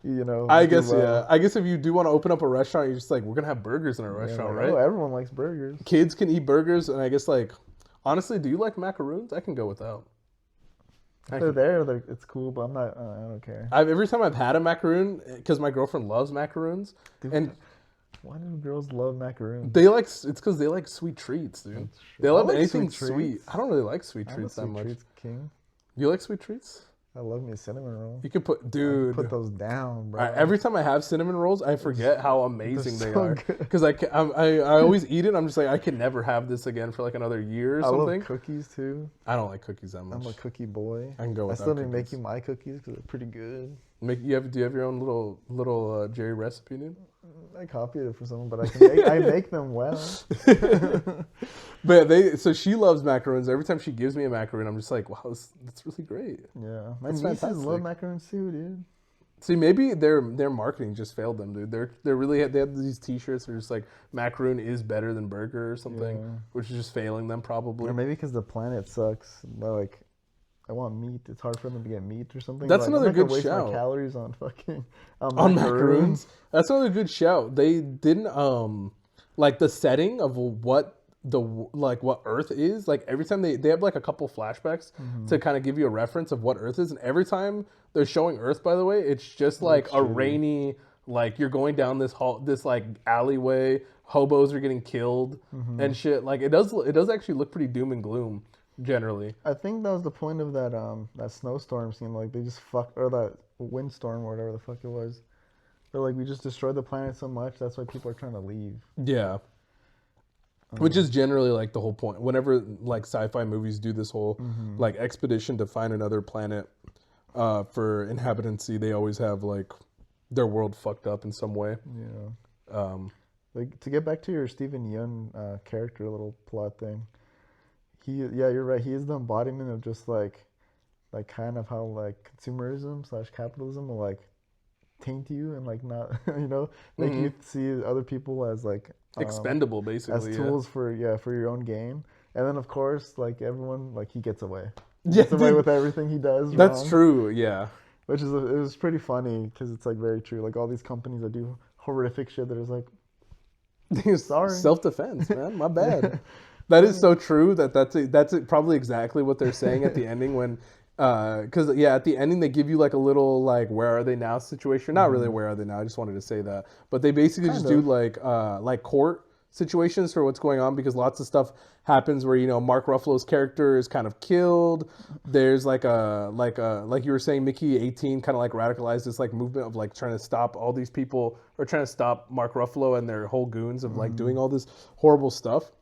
you know. I guess I guess if you do want to open up a restaurant, you're just like, we're gonna have burgers in our restaurant, right? Oh, everyone likes burgers. Kids can eat burgers, and I guess like, honestly, do you like macaroons? I can go without. If they're there, it's cool, but I don't care. Every time I've had a macaroon, because my girlfriend loves macaroons, and why do girls love macaroons? It's because they like sweet treats, dude. They love anything sweet. I don't really like sweet treats that much. Treats, king. You like sweet treats? I love me a cinnamon roll. You can put those down, bro. Every time I have cinnamon rolls, I forget how amazing they are. Because I always eat it. I'm just like, I can never have this again for like another year or something. I love cookies too. I don't like cookies that much. I'm a cookie boy. I can go without I still need to make you my cookies because they're pretty good. Do you have your own little Gerry recipe, dude? I copied it from someone, but I make them well. But so she loves macaroons. Every time she gives me a macaroon, I'm just like, wow, that's really great. Yeah, my nieces love macaroons too, dude. See, maybe their marketing just failed them, dude. They have these T-shirts that are just like macaroon is better than burger or something, which is just failing them probably. Or maybe because the planet sucks. They're like, I want meat. It's hard for them to get meat or something. That's like, another good waste shout. My calories on fucking on macaroons. That's another good shout. They didn't like the setting of what Earth is. Like every time they have like a couple flashbacks to kind of give you a reference of what Earth is, and every time they're showing Earth, by the way, it's just like a rainy, like you're going down this like alleyway, hobos are getting killed and shit. Like it does actually look pretty doom and gloom. Generally, I think that was the point of that snowstorm scene. Like they just or that windstorm or whatever the fuck it was. They're like, we just destroyed the planet so much, that's why people are trying to leave. Yeah. Which is generally like the whole point. Whenever like sci-fi movies do this whole like expedition to find another planet for inhabitancy, they always have like their world fucked up in some way. Yeah. Like to get back to your Steven Yeun character little plot thing. You're right. He is the embodiment of just like kind of how like consumerism / capitalism will like taint you and like not make you see other people as like expendable, basically, as tools for your own gain. And then of course, like everyone, like he gets away. He Yeah, gets away with everything he does. That's wrong. true. Yeah. Which is it was pretty funny because it's like very true. Like all these companies that do horrific shit, that is like, sorry, self-defense, man. My bad. That is so true. That's probably exactly what they're saying at the ending when, because at the ending they give you like a little like where are they now situation. Not really where are they now. I just wanted to say that, but they basically just do like court situations for what's going on because lots of stuff happens where Mark Ruffalo's character is kind of killed. There's like you were saying, Mickey 18 kind of like radicalized this like movement of like trying to stop all these people or trying to stop Mark Ruffalo and their whole goons of like doing all this horrible stuff.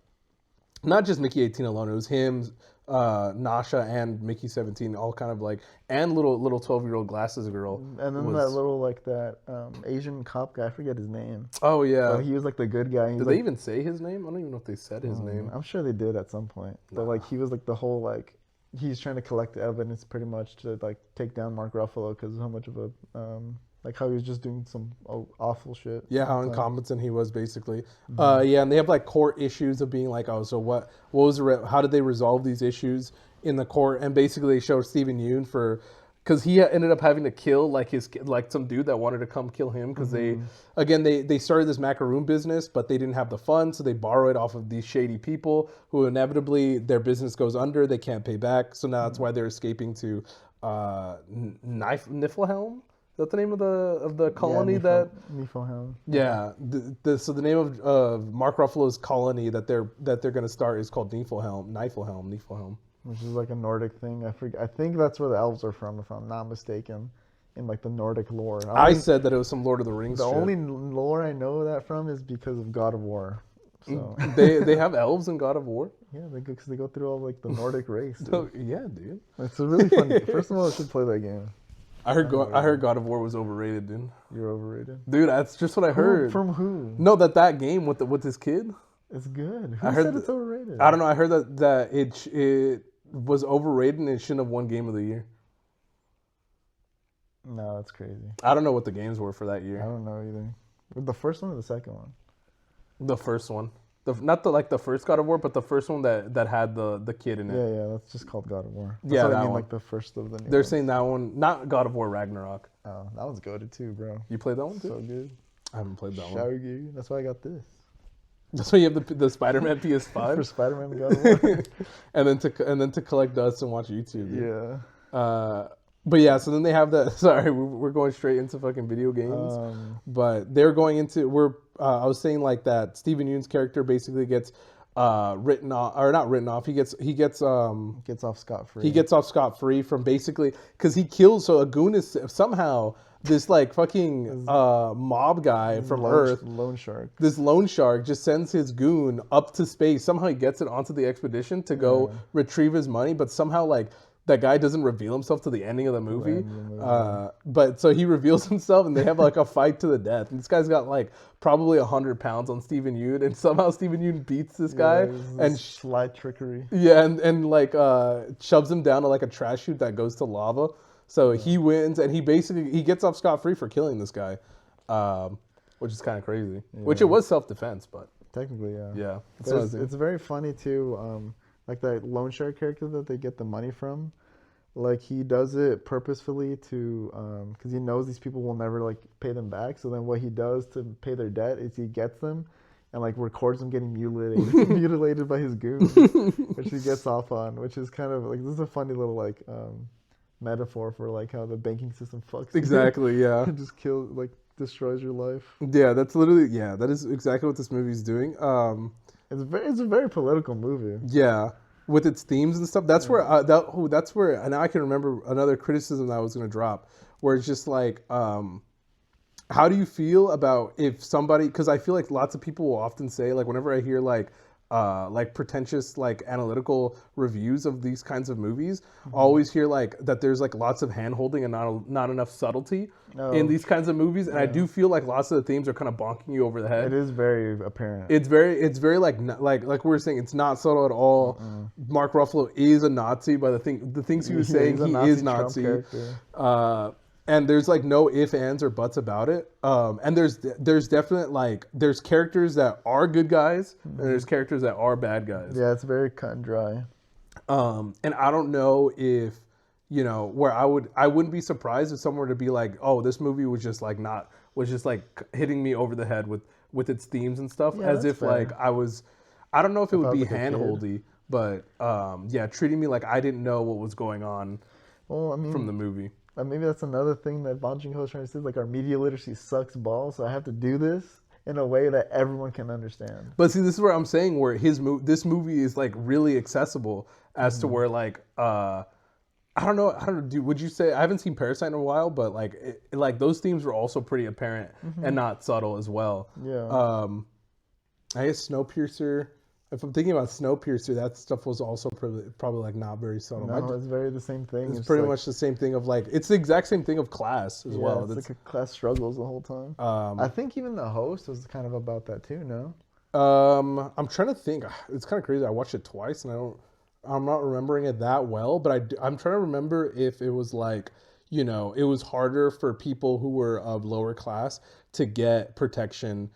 Not just Mickey 18 alone. It was him, Nasha, and Mickey 17, all kind of like, and little 12-year-old glasses girl. And then that little like that Asian cop guy, I forget his name. Oh yeah, but he was like the good guy. Did they even say his name? I don't even know if they said his name. I'm sure they did at some point. But like he was like the whole like he's trying to collect the evidence pretty much to like take down Mark Ruffalo because of how much of a like how he was just doing some awful shit. Yeah, how incompetent he was, basically. And they have like court issues of being like, oh, so what was how did they resolve these issues in the court? And basically they showed Steven Yeun because he ended up having to kill like some dude that wanted to come kill him because they started this macaroon business, but they didn't have the funds, so they borrow it off of these shady people who inevitably their business goes under, they can't pay back, so now that's why they're escaping to Niflheim. Is that the name of the colony Niflheim. Yeah. So the name of Mark Ruffalo's colony that they're going to start is called Niflheim. Which is like a Nordic thing. I think that's where the elves are from, if I'm not mistaken, in like the Nordic lore. I said that it was some Lord of the Rings. The only lore I know that from is because of God of War. So they have elves in God of War. Yeah, because they go through all like the Nordic race. So, yeah, dude. It's a really fun. First of all, I should play that game. I heard God of War was overrated, dude. You're overrated, dude. That's just what I heard. From who? No, that game with this kid. It's good. Who said it's overrated? I don't know. I heard that it was overrated and it shouldn't have won Game of the Year. No, that's crazy. I don't know what the games were for that year. I don't know either. The first one or the second one? The first one. Not the first God of War, but the first one that had the kid in it. Yeah, that's just called God of War. That's what I mean, one. like the first of the new They're ones. saying that one, not God of War Ragnarok. Oh, that one's goated too, bro. You played that one too? So good. I haven't played that one. Shaggy. That's why I got this. That's why you have the Spider-Man PS5 for Spider-Man and God of War. and then to collect dust and watch YouTube. Dude. Yeah. But yeah, so then they have that. Sorry, we're going straight into fucking video games. But they're going into I was saying like that Steven Yeun's character basically gets written off, or not written off. He gets off scot-free. He gets off scot-free from basically because he kills. So a goon is somehow this like fucking mob guy from Earth, loan shark. This loan shark just sends his goon up to space. Somehow he gets it onto the expedition to go retrieve his money, but somehow like that guy doesn't reveal himself to the ending of the movie. But so he reveals himself and they have like a fight to the death. And this guy's got like probably 100 pounds on Steven Yeun, and somehow Steven Yeun beats this guy and slight trickery. Yeah, and like shoves him down to like a trash chute that goes to lava. So he wins, and he gets off scot-free for killing this guy, which is kind of crazy. Yeah. Which it was self-defense, but technically, yeah. Yeah, it's very funny too. Like that loan shark character that they get the money from, like he does it purposefully to, because he knows these people will never like pay them back. So then what he does to pay their debt is he gets them and like records them getting mutilated by his goon, which he gets off on, which is kind of like, this is a funny little like metaphor for like how the banking system fucks. Exactly, yeah. It just destroys your life. Yeah, that is exactly what this movie's doing. It's a very political movie. Yeah, with its themes and stuff. That's where and now I can remember another criticism that I was going to drop, where it's just like, how do you feel about if somebody? Because I feel like lots of people will often say, like, whenever I hear like pretentious like analytical reviews of these kinds of movies, I always hear like that there's like lots of hand holding and not enough subtlety in these kinds of movies, and I do feel like lots of the themes are kind of bonking you over the head. It is very apparent. It's very like we were saying, it's not subtle at all. Mark Ruffalo is a Nazi by the things he was saying. He is Nazi. and there's like no ifs, ands, or buts about it. And there's definite like there's characters that are good guys and there's characters that are bad guys. Yeah, it's very cut and dry. And I don't know if where I wouldn't be surprised if someone were to be like, oh, this movie was just like hitting me over the head with its themes and stuff, Yeah, as if fair. like I don't know if it would be like a kid. handholdy, but treating me like I didn't know what was going on Well, I mean, from the movie. maybe that's another thing that Bong Joon-ho is trying to say. Like, our media literacy sucks balls, so I have to do this in a way that everyone can understand. But see, this is where I'm saying where this movie is like really accessible as to where like I don't know. Would you say I haven't seen Parasite in a while, but like those themes were also pretty apparent and not subtle as well. Yeah. I guess Snowpiercer. If I'm thinking about Snowpiercer, that stuff was also probably like not very subtle. No, it's very the same thing. It's pretty much the same thing of like it's the exact same thing of class as well. It's like a class struggles the whole time. I think even the host was kind of about that too. No. I'm trying to think. It's kind of crazy. I watched it twice and I'm not remembering it that well, but I'm trying to remember if it was like, it was harder for people who were of lower class to get protection.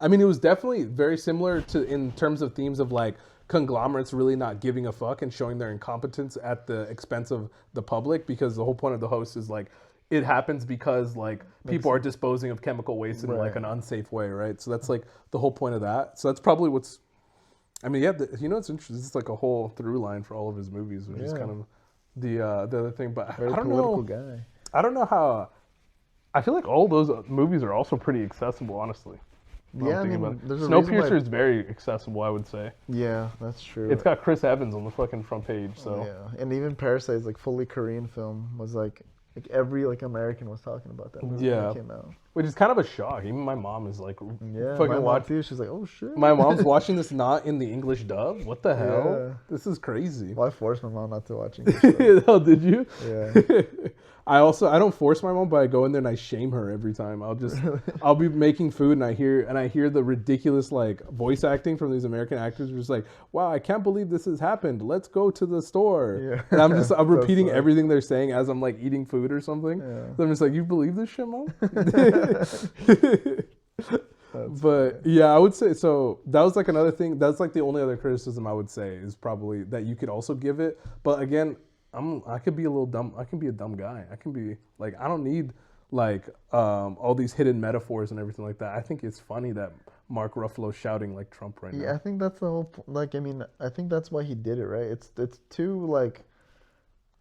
I mean, it was definitely very similar to in terms of themes of like conglomerates really not giving a fuck and showing their incompetence at the expense of the public, because the whole point of the host is like it happens because like people are disposing of chemical waste in like an unsafe way, right? So that's like the whole point of that. So that's probably what's. I mean, yeah, it's interesting. It's like a whole through line for all of his movies, which is kind of the other thing. But Very I don't political know. guy. I don't know how. I feel like all those movies are also pretty accessible, honestly. Yeah, I mean, there's a Snowpiercer is very accessible, I would say. Yeah, that's true. It's got Chris Evans on the fucking front page, so. Yeah, and even Parasite is like fully Korean film was like every like American was talking about that movie when it came out. Which is kind of a shock. Even my mom is like, fucking my mom too. She's like, oh shit. My mom's watching this not in the English dub. What the hell? Yeah. This is crazy. Well, I forced my mom not to watch English. Oh, did you? Yeah. I don't force my mom, but I go in there and I shame her every time. I'll be making food and I hear the ridiculous like voice acting from these American actors, just like, wow, I can't believe this has happened. Let's go to the store. Yeah. And I'm repeating everything they're saying as I'm like eating food or something. Yeah. So I'm just like, you believe this shit, mom? But yeah, I would say so. That was like another thing. That's like the only other criticism I would say is probably that you could also give it. But again, I could be a little dumb. I can be a dumb guy. I can be like, I don't need like all these hidden metaphors and everything like that. I think it's funny that Mark Ruffalo's shouting like Trump right now. Yeah, I think that's the whole. Like, I mean, I think that's why he did it, right? It's too like.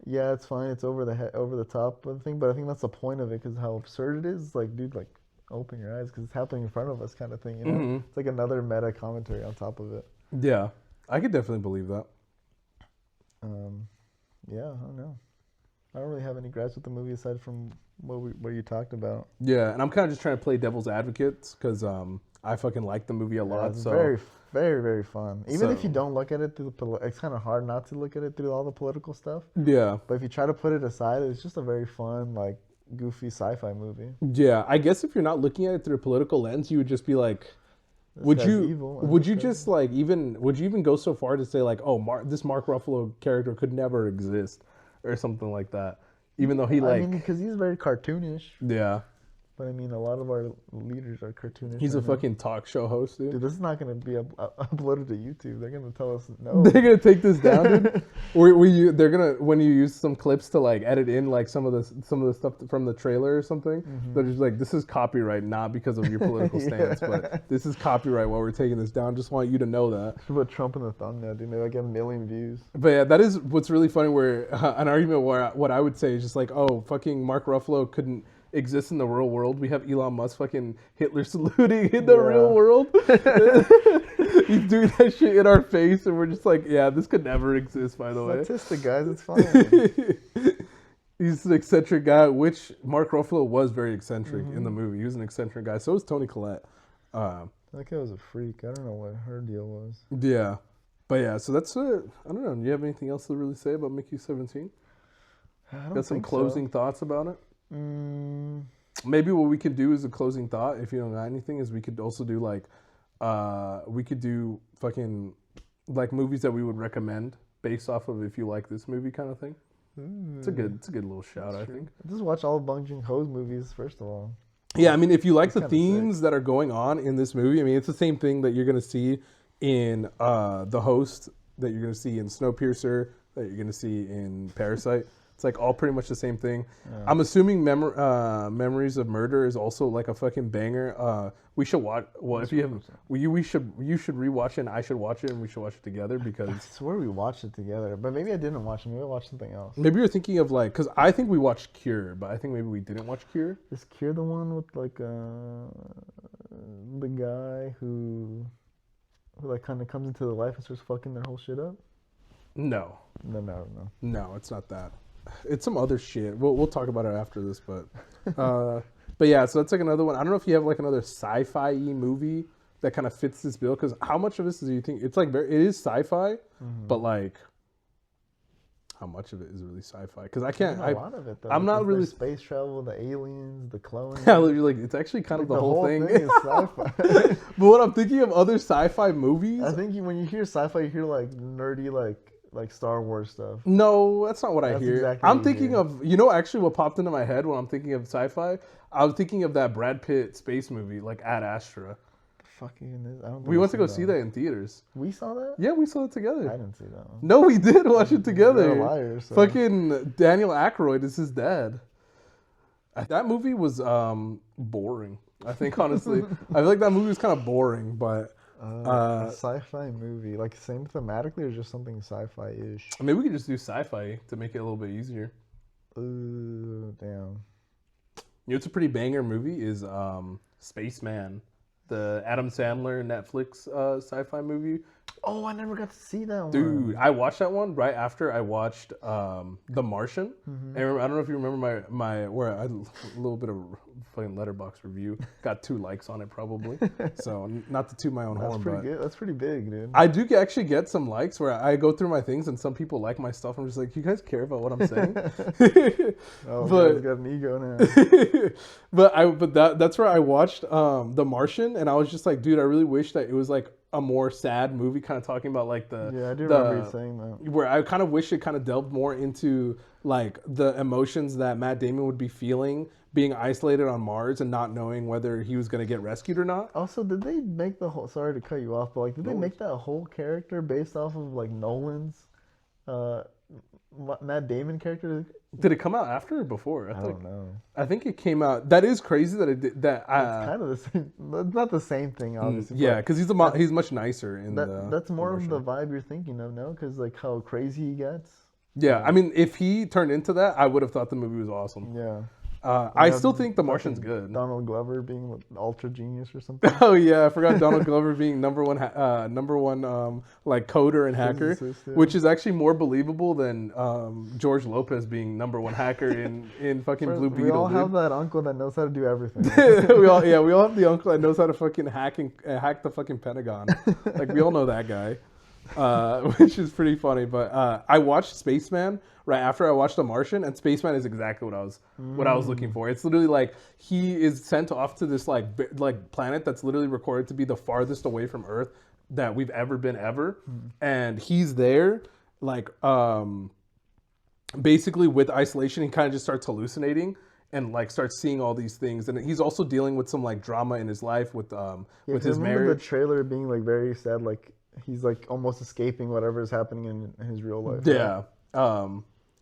Yeah, it's fine. It's over the top of the thing, but I think that's the point of it because how absurd it is. It's like, dude, like, open your eyes because it's happening in front of us, kind of thing. You know, It's like another meta commentary on top of it. Yeah, I could definitely believe that. Yeah, I don't know. I don't really have any gripes with the movie aside from what you talked about. Yeah, and I'm kind of just trying to play devil's advocate because I fucking like the movie a lot. It's so very, very, very fun. Even if you don't look at it through it's kind of hard not to look at it through all the political stuff. Yeah. But if you try to put it aside, it's just a very fun, like, goofy sci-fi movie. Yeah, I guess if you're not looking at it through a political lens, you would just be like, would you just like would you even go so far to say like, oh, this Mark Ruffalo character could never exist or something like that, even though he like. I mean, because he's very cartoonish. Yeah. But I mean, a lot of our leaders are cartoonish. He's a fucking talk show host, dude. Dude, this is not going to be uploaded to YouTube. They're going to tell us no. They're going to take this down, dude. They're gonna when you use some clips to like edit in like some of the stuff from the trailer or something. They're just like, this is copyright, not because of your political stance, but this is copyright while we're taking this down. Just want you to know that. Should put Trump in the thumbnail, dude. Maybe like a million views. But yeah, that is what's really funny. Where an argument where what I would say is just like, oh, fucking Mark Ruffalo couldn't exist in the real world. We have Elon Musk fucking Hitler saluting in the real world. He's doing that shit in our face, and we're just like, yeah, this could never exist, by the way. Statistic, guys, it's fine. He's an eccentric guy, which Mark Ruffalo was very eccentric in the movie. He was an eccentric guy. So was Toni Collette. That guy was a freak. I don't know what her deal was. Yeah. But yeah, so that's it. I don't know. Do you have anything else to really say about Mickey 17? Got some closing thoughts about it? Maybe what we could do as a closing thought, if you don't got anything, is we could also do like, we could do fucking like movies that we would recommend based off of if you like this movie kind of thing. It's a good little shout, I think. Just watch all of Bong Joon-ho's movies first of all. Yeah, I mean, if you like the themes that are going on in this movie, I mean, it's the same thing that you're gonna see in The Host, that you're gonna see in Snowpiercer, that you're gonna see in Parasite. It's like all pretty much the same thing. Yeah. I'm assuming Memories of Murder is also like a fucking banger. We should watch. Well, if you have, you should rewatch it, and I should watch it, and we should watch it together because I swear we watched it together, but maybe I didn't watch it. Maybe I watched something else. Maybe you're thinking of like, because I think we watched Cure, but I think maybe we didn't watch Cure. Is Cure the one with like the guy who like kind of comes into the life and starts fucking their whole shit up? No, it's not that. It's some other shit. We'll talk about it after this, but yeah. So that's like another one. I don't know if you have like another sci-fi movie that kind of fits this bill. Because how much of this do you think it's like? It is sci-fi, but like, how much of it is really sci-fi? Because I can't. A lot of it. Though. I'm not really space travel, the aliens, the clones. Yeah, like it's actually kind of the whole thing is sci-fi. But what I'm thinking of other sci-fi movies. I think when you hear sci-fi, you hear like nerdy like Star Wars stuff. No, that's not what I hear. Exactly I'm thinking of, actually what popped into my head when I'm thinking of sci-fi, I was thinking of that Brad Pitt space movie, like Ad Astra. The fuck even is? I don't we went to go see that in theaters. We saw that? Yeah, we saw it together. I didn't see that one. No, we did watch it together. You're a liar, so. Fucking Daniel Aykroyd is his dad. That movie was boring, I think, honestly. I feel like that movie was kind of boring, but... a sci-fi movie, like same thematically or just something sci-fi-ish? Maybe we could just do sci-fi to make it a little bit easier. Damn. It's a pretty banger movie is Spaceman, the Adam Sandler Netflix sci-fi movie. Oh, I never got to see that one. Dude, I watched that one right after I watched The Martian. Mm-hmm. And I don't know if you remember my where I a little bit of fucking Letterboxd review. Got 2 likes on it probably. So not to toot my own horn, That's pretty good. That's pretty big, dude. I do actually get some likes where I go through my things and some people like my stuff. I'm just like, you guys care about what I'm saying? But he's got an ego now. but that's where I watched The Martian, and I was just like, dude, I really wish that it was like a more sad movie, kind of talking about like I do remember you saying that. Where I kind of wish it kind of delved more into like the emotions that Matt Damon would be feeling being isolated on Mars and not knowing whether he was going to get rescued or not. Also, did they make the whole? Sorry to cut you off, but like, did they make that whole character based off of like Nolan's Matt Damon character? Did it come out after or before? I don't know. I think it came out. That is crazy that it did. That it's kind of the same. It's not the same thing, obviously. Yeah, because he's much nicer in that's more of the vibe you're thinking of, no? Because like how crazy he gets. Yeah, I mean, if he turned into that, I would have thought the movie was awesome. Yeah. I still think The Martian's good. Donald Glover being ultra genius or something. Oh yeah, I forgot Donald Glover being number one like coder and hacker, which is actually more believable than George Lopez being number 1 hacker in fucking Blue Beetle. We all have that uncle that knows how to do everything. we all have the uncle that knows how to fucking hack the fucking Pentagon. Like we all know that guy. Which is pretty funny, but I watched Spaceman right after I watched The Martian, and Spaceman is exactly what I was looking for. It's literally like he is sent off to this like planet that's literally recorded to be the farthest away from Earth that we've ever been and he's there like basically with isolation. He kind of just starts hallucinating and like starts seeing all these things, and he's also dealing with some like drama in his life with his marriage. The trailer being like very sad, like he's like almost escaping whatever is happening in his real life. Yeah.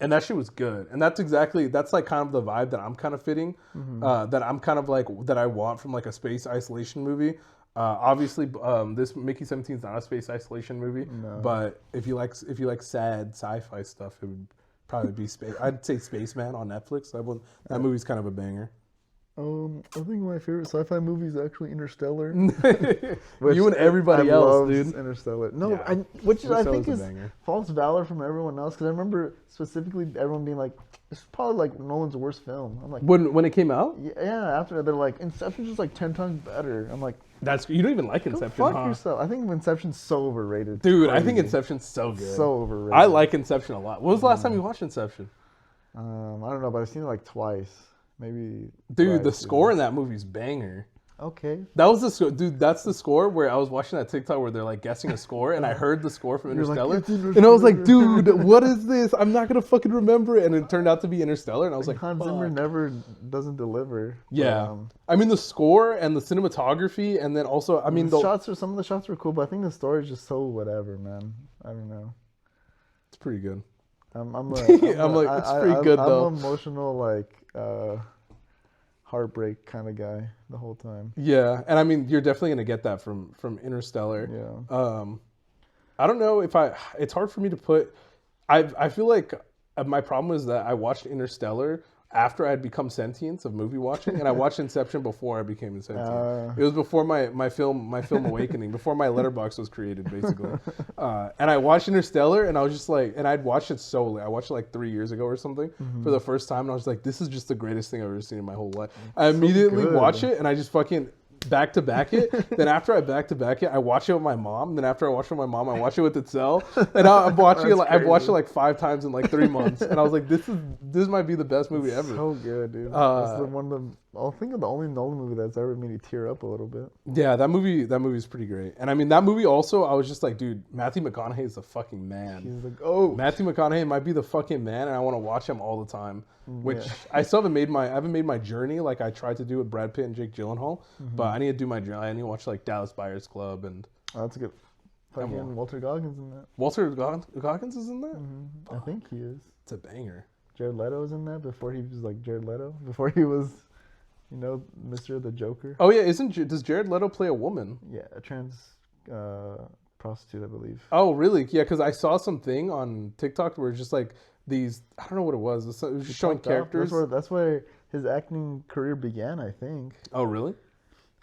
And that shit was good. And that's like kind of the vibe that I'm kind of fitting, that I'm kind of like, that I want from like a space isolation movie. Obviously, this Mickey 17 is not a space isolation movie, but if you like sad sci-fi stuff, it would probably be I'd say Spaceman on Netflix. That movie's kind of a banger. I think my favorite sci-fi movie is actually Interstellar. You and everybody else, dude. Interstellar. No, yeah. Which I think is false valor from everyone else. Because I remember specifically everyone being like, "This is probably like Nolan's worst film." I'm like, when it came out? Yeah. After they're like, Inception's just like 10 times better. I'm like, you don't even like Inception. Fuck yourself. I think Inception's so overrated. Dude, I think Inception's so good. So overrated. I like Inception a lot. When was the last time you watched Inception? I don't know, but I've seen it like twice. Maybe. Dude, the score in that movie's banger. Okay. That was the score, dude. That's the score where I was watching that TikTok where they're like guessing a score, and I heard the score from Interstellar, and I was like, dude, what is this? I'm not gonna fucking remember it, and it turned out to be Interstellar, and I was like, Hans Zimmer never doesn't deliver. Yeah, but, I mean the score and the cinematography, and then also, I mean, some of the shots were cool, but I think the story is just so whatever, man. I don't know. It's pretty good. It's pretty good though. I'm emotional, like heartbreak kind of guy the whole time. Yeah, and I mean, you're definitely gonna get that from Interstellar. Yeah. I don't know if it's hard for me to put. I feel like my problem is that I watched Interstellar after I had become sentient of movie watching, and I watched Inception before I became sentient. It was before my film awakening, before my letterbox was created, basically. And I watched Interstellar, and I was just like, and I'd watched it solely. I watched it like 3 years ago or something for the first time, and I was like, this is just the greatest thing I've ever seen in my whole life. I immediately watch it, and I just fucking back to back it. Then after I back to back it, I watch it with my mom. Then after I watch it with my mom, I watch it with itself. And I'm watching it. I've watched it like 5 times in like 3 months. And I was like, this might be the best movie ever. So good, dude. It's I think of the only Nolan movie that's ever made me tear up a little bit. Yeah, that movie's pretty great. And I mean, that movie also, I was just like, dude, Matthew McConaughey is the fucking man. He's like, oh, Matthew McConaughey might be the fucking man, and I want to watch him all the time. Which I still haven't made my journey like I tried to do with Brad Pitt and Jake Gyllenhaal. But I need to do my journey. I need to watch like Dallas Buyers Club and. Oh, that's a good. Fucking Walter Goggins in that. Walter Goggins is in that? I think he is. It's a banger. Jared Leto's in that before he was like Jared Leto. Before he was, Mr. the Joker. Oh yeah, does Jared Leto play a woman? Yeah, a trans prostitute, I believe. Oh really? Yeah, because I saw something on TikTok where it's just like these. I don't know what it was. It was just showing characters. That's where his acting career began, I think. Oh really?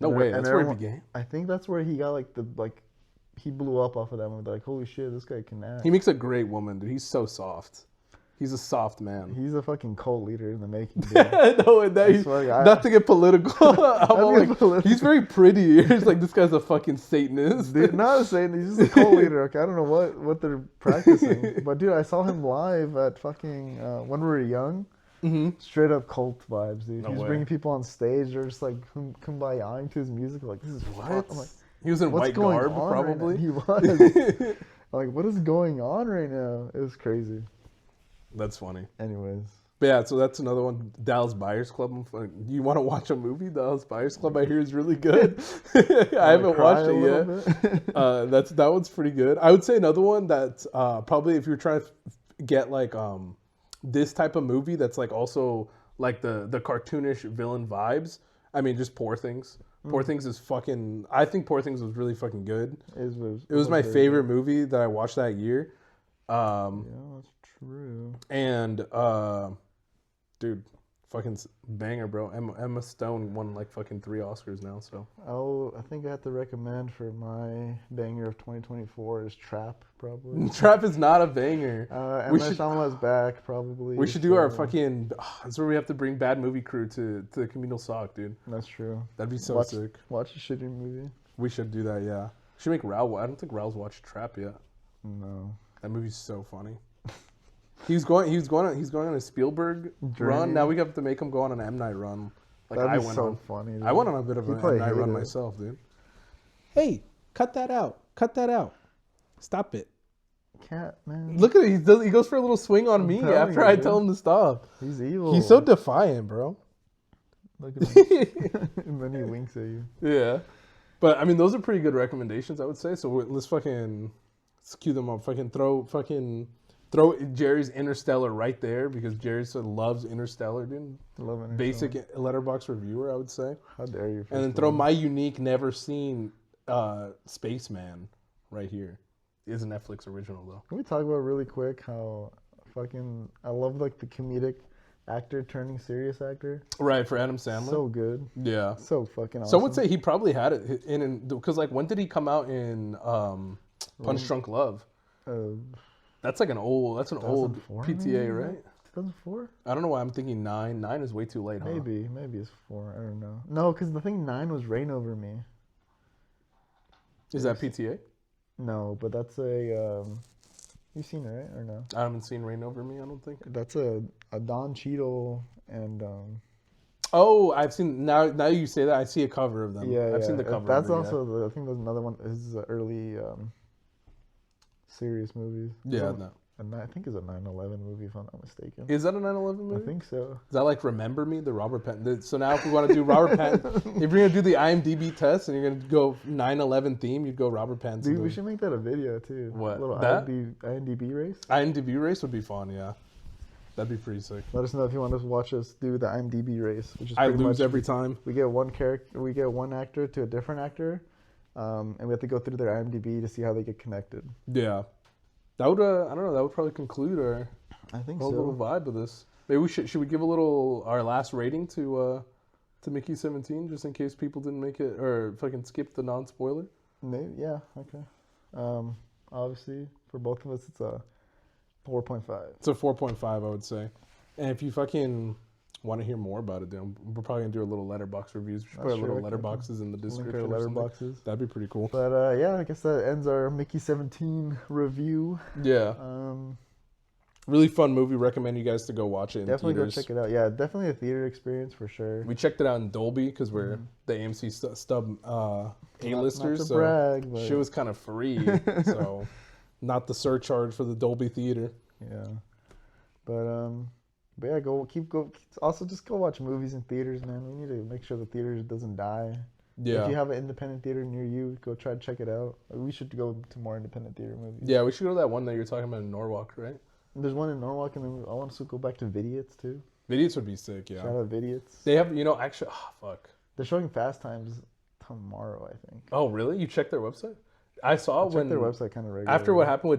No way. That's where he began. I think that's where he got he blew up off of that movie. Like, holy shit, this guy can act. He makes a great woman, dude. He's so soft. He's a soft man. He's a fucking cult leader in the making. Dude. No, not to get political. He's very pretty. It's like this guy's a fucking Satanist. Dude, not a Satanist. He's just a cult leader. Okay, I don't know what they're practicing, but dude, I saw him live at fucking when we were young. Straight up cult vibes, dude. He was bringing people on stage. They're just like kumbayaing to his music. Like, this is what? I'm like, he was in white garb, probably. Right, he was. Like, what is going on right now? It was crazy. That's funny. Anyways. But yeah, so that's another one. Dallas Buyers Club. You want to watch a movie? Dallas Buyers Club, I hear, is really good. I haven't watched it yet. That one's pretty good. I would say another one that's probably if you're trying to get like this type of movie that's like also like the cartoonish villain vibes. I mean, just Poor Things. Poor Things is fucking. I think Poor Things was really fucking good. It was my favorite movie that I watched that year. Yeah, that's true. And dude, fucking banger, bro. Emma Stone won like fucking 3 Oscars now. So I think I have to recommend for my banger of 2024 is Trap, probably. Trap is not a banger. M. Night Shyamalan's back, probably. We should do our fucking. That's where we have to bring Bad Movie Crew to the Communal Sock, dude. That's true. That'd be so sick. Watch a shitty movie. We should do that, yeah. We should make Raul. I don't think Raul's watched Trap yet. No. That movie's so funny. He's going on a Spielberg run. Now we have to make him go on an M. Night run. Like That'd be so funny. Dude. I went on a bit of an M. Night run myself, dude. Hey, cut that out. Cut that out. Stop it. Cat, man. Look at it. He goes for a little swing on me after I tell him to stop. He's evil. He's so defiant, bro. Look at him. And then he winks at you. Yeah. But, I mean, those are pretty good recommendations, I would say. So let's cue them up. Throw Gerry's Interstellar right there because Gerry loves Interstellar, dude. Love Interstellar. Basic letterbox reviewer, I would say. How dare you? And then throw my unique, never seen Spaceman right here. It is a Netflix original, though. Can we talk about really quick how I love like the comedic actor turning serious actor. Right, for Adam Sandler. So good. Yeah. So fucking awesome. Some would say he probably had it in because like when did he come out in Punch Drunk Love? That's like an old PTA, maybe? Right? 2004? I don't know why I'm thinking 9. 9 is way too late, huh? Maybe it's 4. I don't know. No, because the thing 9 was Rain Over Me. Is that PTA? No, but that's a. You've seen it, right? Or no? I haven't seen Rain Over Me, I don't think. That's a Don Cheadle and. Oh, I've seen now. Now you say that, I see a cover of them. Yeah, I've seen the cover. That's of it, also I think there's another one. This is an early serious movies. Yeah, no. And I think it's a 9/11 movie, if I'm not mistaken. Is that a 9/11 movie? I think so. Is that like Remember Me, the Robert Pattinson? So now if we want to do Robert Pattinson, if you're going to do the IMDb test and you're going to go 9/11 theme, you'd go Robert Pattinson. Dude, we should make that a video too. What? A little that? IMDb race? IMDb race would be fun, yeah. That'd be pretty sick. Let us know if you want to watch us do the IMDb race, which is I pretty lose much, every time. we get one character, we get one actor to a different actor, and we have to go through their IMDb to see how they get connected. Yeah. That would, I don't know, that would probably conclude our I think whole so. little vibe of this. Maybe we should we give a little, our last rating to Mickey 17, just in case people didn't make it, or fucking skip the non-spoiler? Maybe, yeah, okay. Obviously, for both of us, it's a 4.5. It's a 4.5, I would say. And if you fucking want to hear more about it, then we're probably gonna do a little letterbox reviews. We should put a little letterboxes in the description. Link our letterboxes. That'd be pretty cool. But yeah, I guess that ends our Mickey 17 review. Yeah. Really fun movie. Recommend you guys to go watch it in definitely theaters. go check it out. Yeah, definitely a theater experience for sure. We checked it out in Dolby because we're the AMC stub A-listers. Not to so brag, but... shit was kind of free. So not the surcharge for the Dolby theater. Yeah. But yeah, also just go watch movies in theaters, man. We need to make sure the theater doesn't die. Yeah. If you have an independent theater near you, go try to check it out. We should go to more independent theater movies. Yeah, we should go to that one that you're talking about in Norwalk, right? There's one in Norwalk, and then I want to go back to Vidiots too. Vidiots would be sick, yeah. Shout out Vidiots. They have, actually, fuck. They're showing Fast Times tomorrow, I think. Oh, really? You checked their website? I saw check their website kind of regularly. After what happened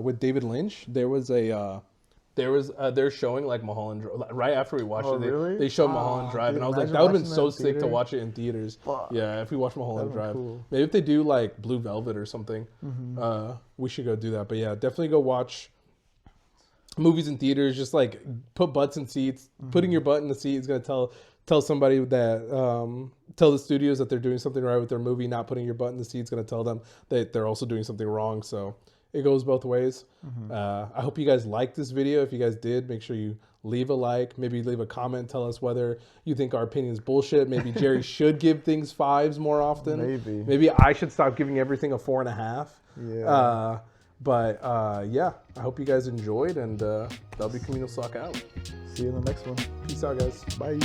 with David Lynch, there was they're showing like Mulholland Drive right after we watched it. Really? They showed Mulholland Drive, dude, and I was like, that would have been so sick to watch it in theaters. Fuck. Yeah, if we watched Mulholland Drive, cool. Maybe if they do like Blue Velvet or something, we should go do that. But yeah, definitely go watch movies in theaters. Just like put butts in seats. Putting your butt in the seat is gonna tell somebody that tell the studios that they're doing something right with their movie. Not putting your butt in the seat is gonna tell them that they're also doing something wrong. So it goes both ways. I hope you guys liked this video. If you guys did, make sure you leave a like. Maybe leave a comment. Tell us whether you think our opinion is bullshit. Maybe Gerry should give things 5s more often. Maybe I should stop giving everything a 4.5. Yeah. But yeah, I hope you guys enjoyed, and that'll be Communal Sock out. See you in the next one. Peace out, guys. Bye.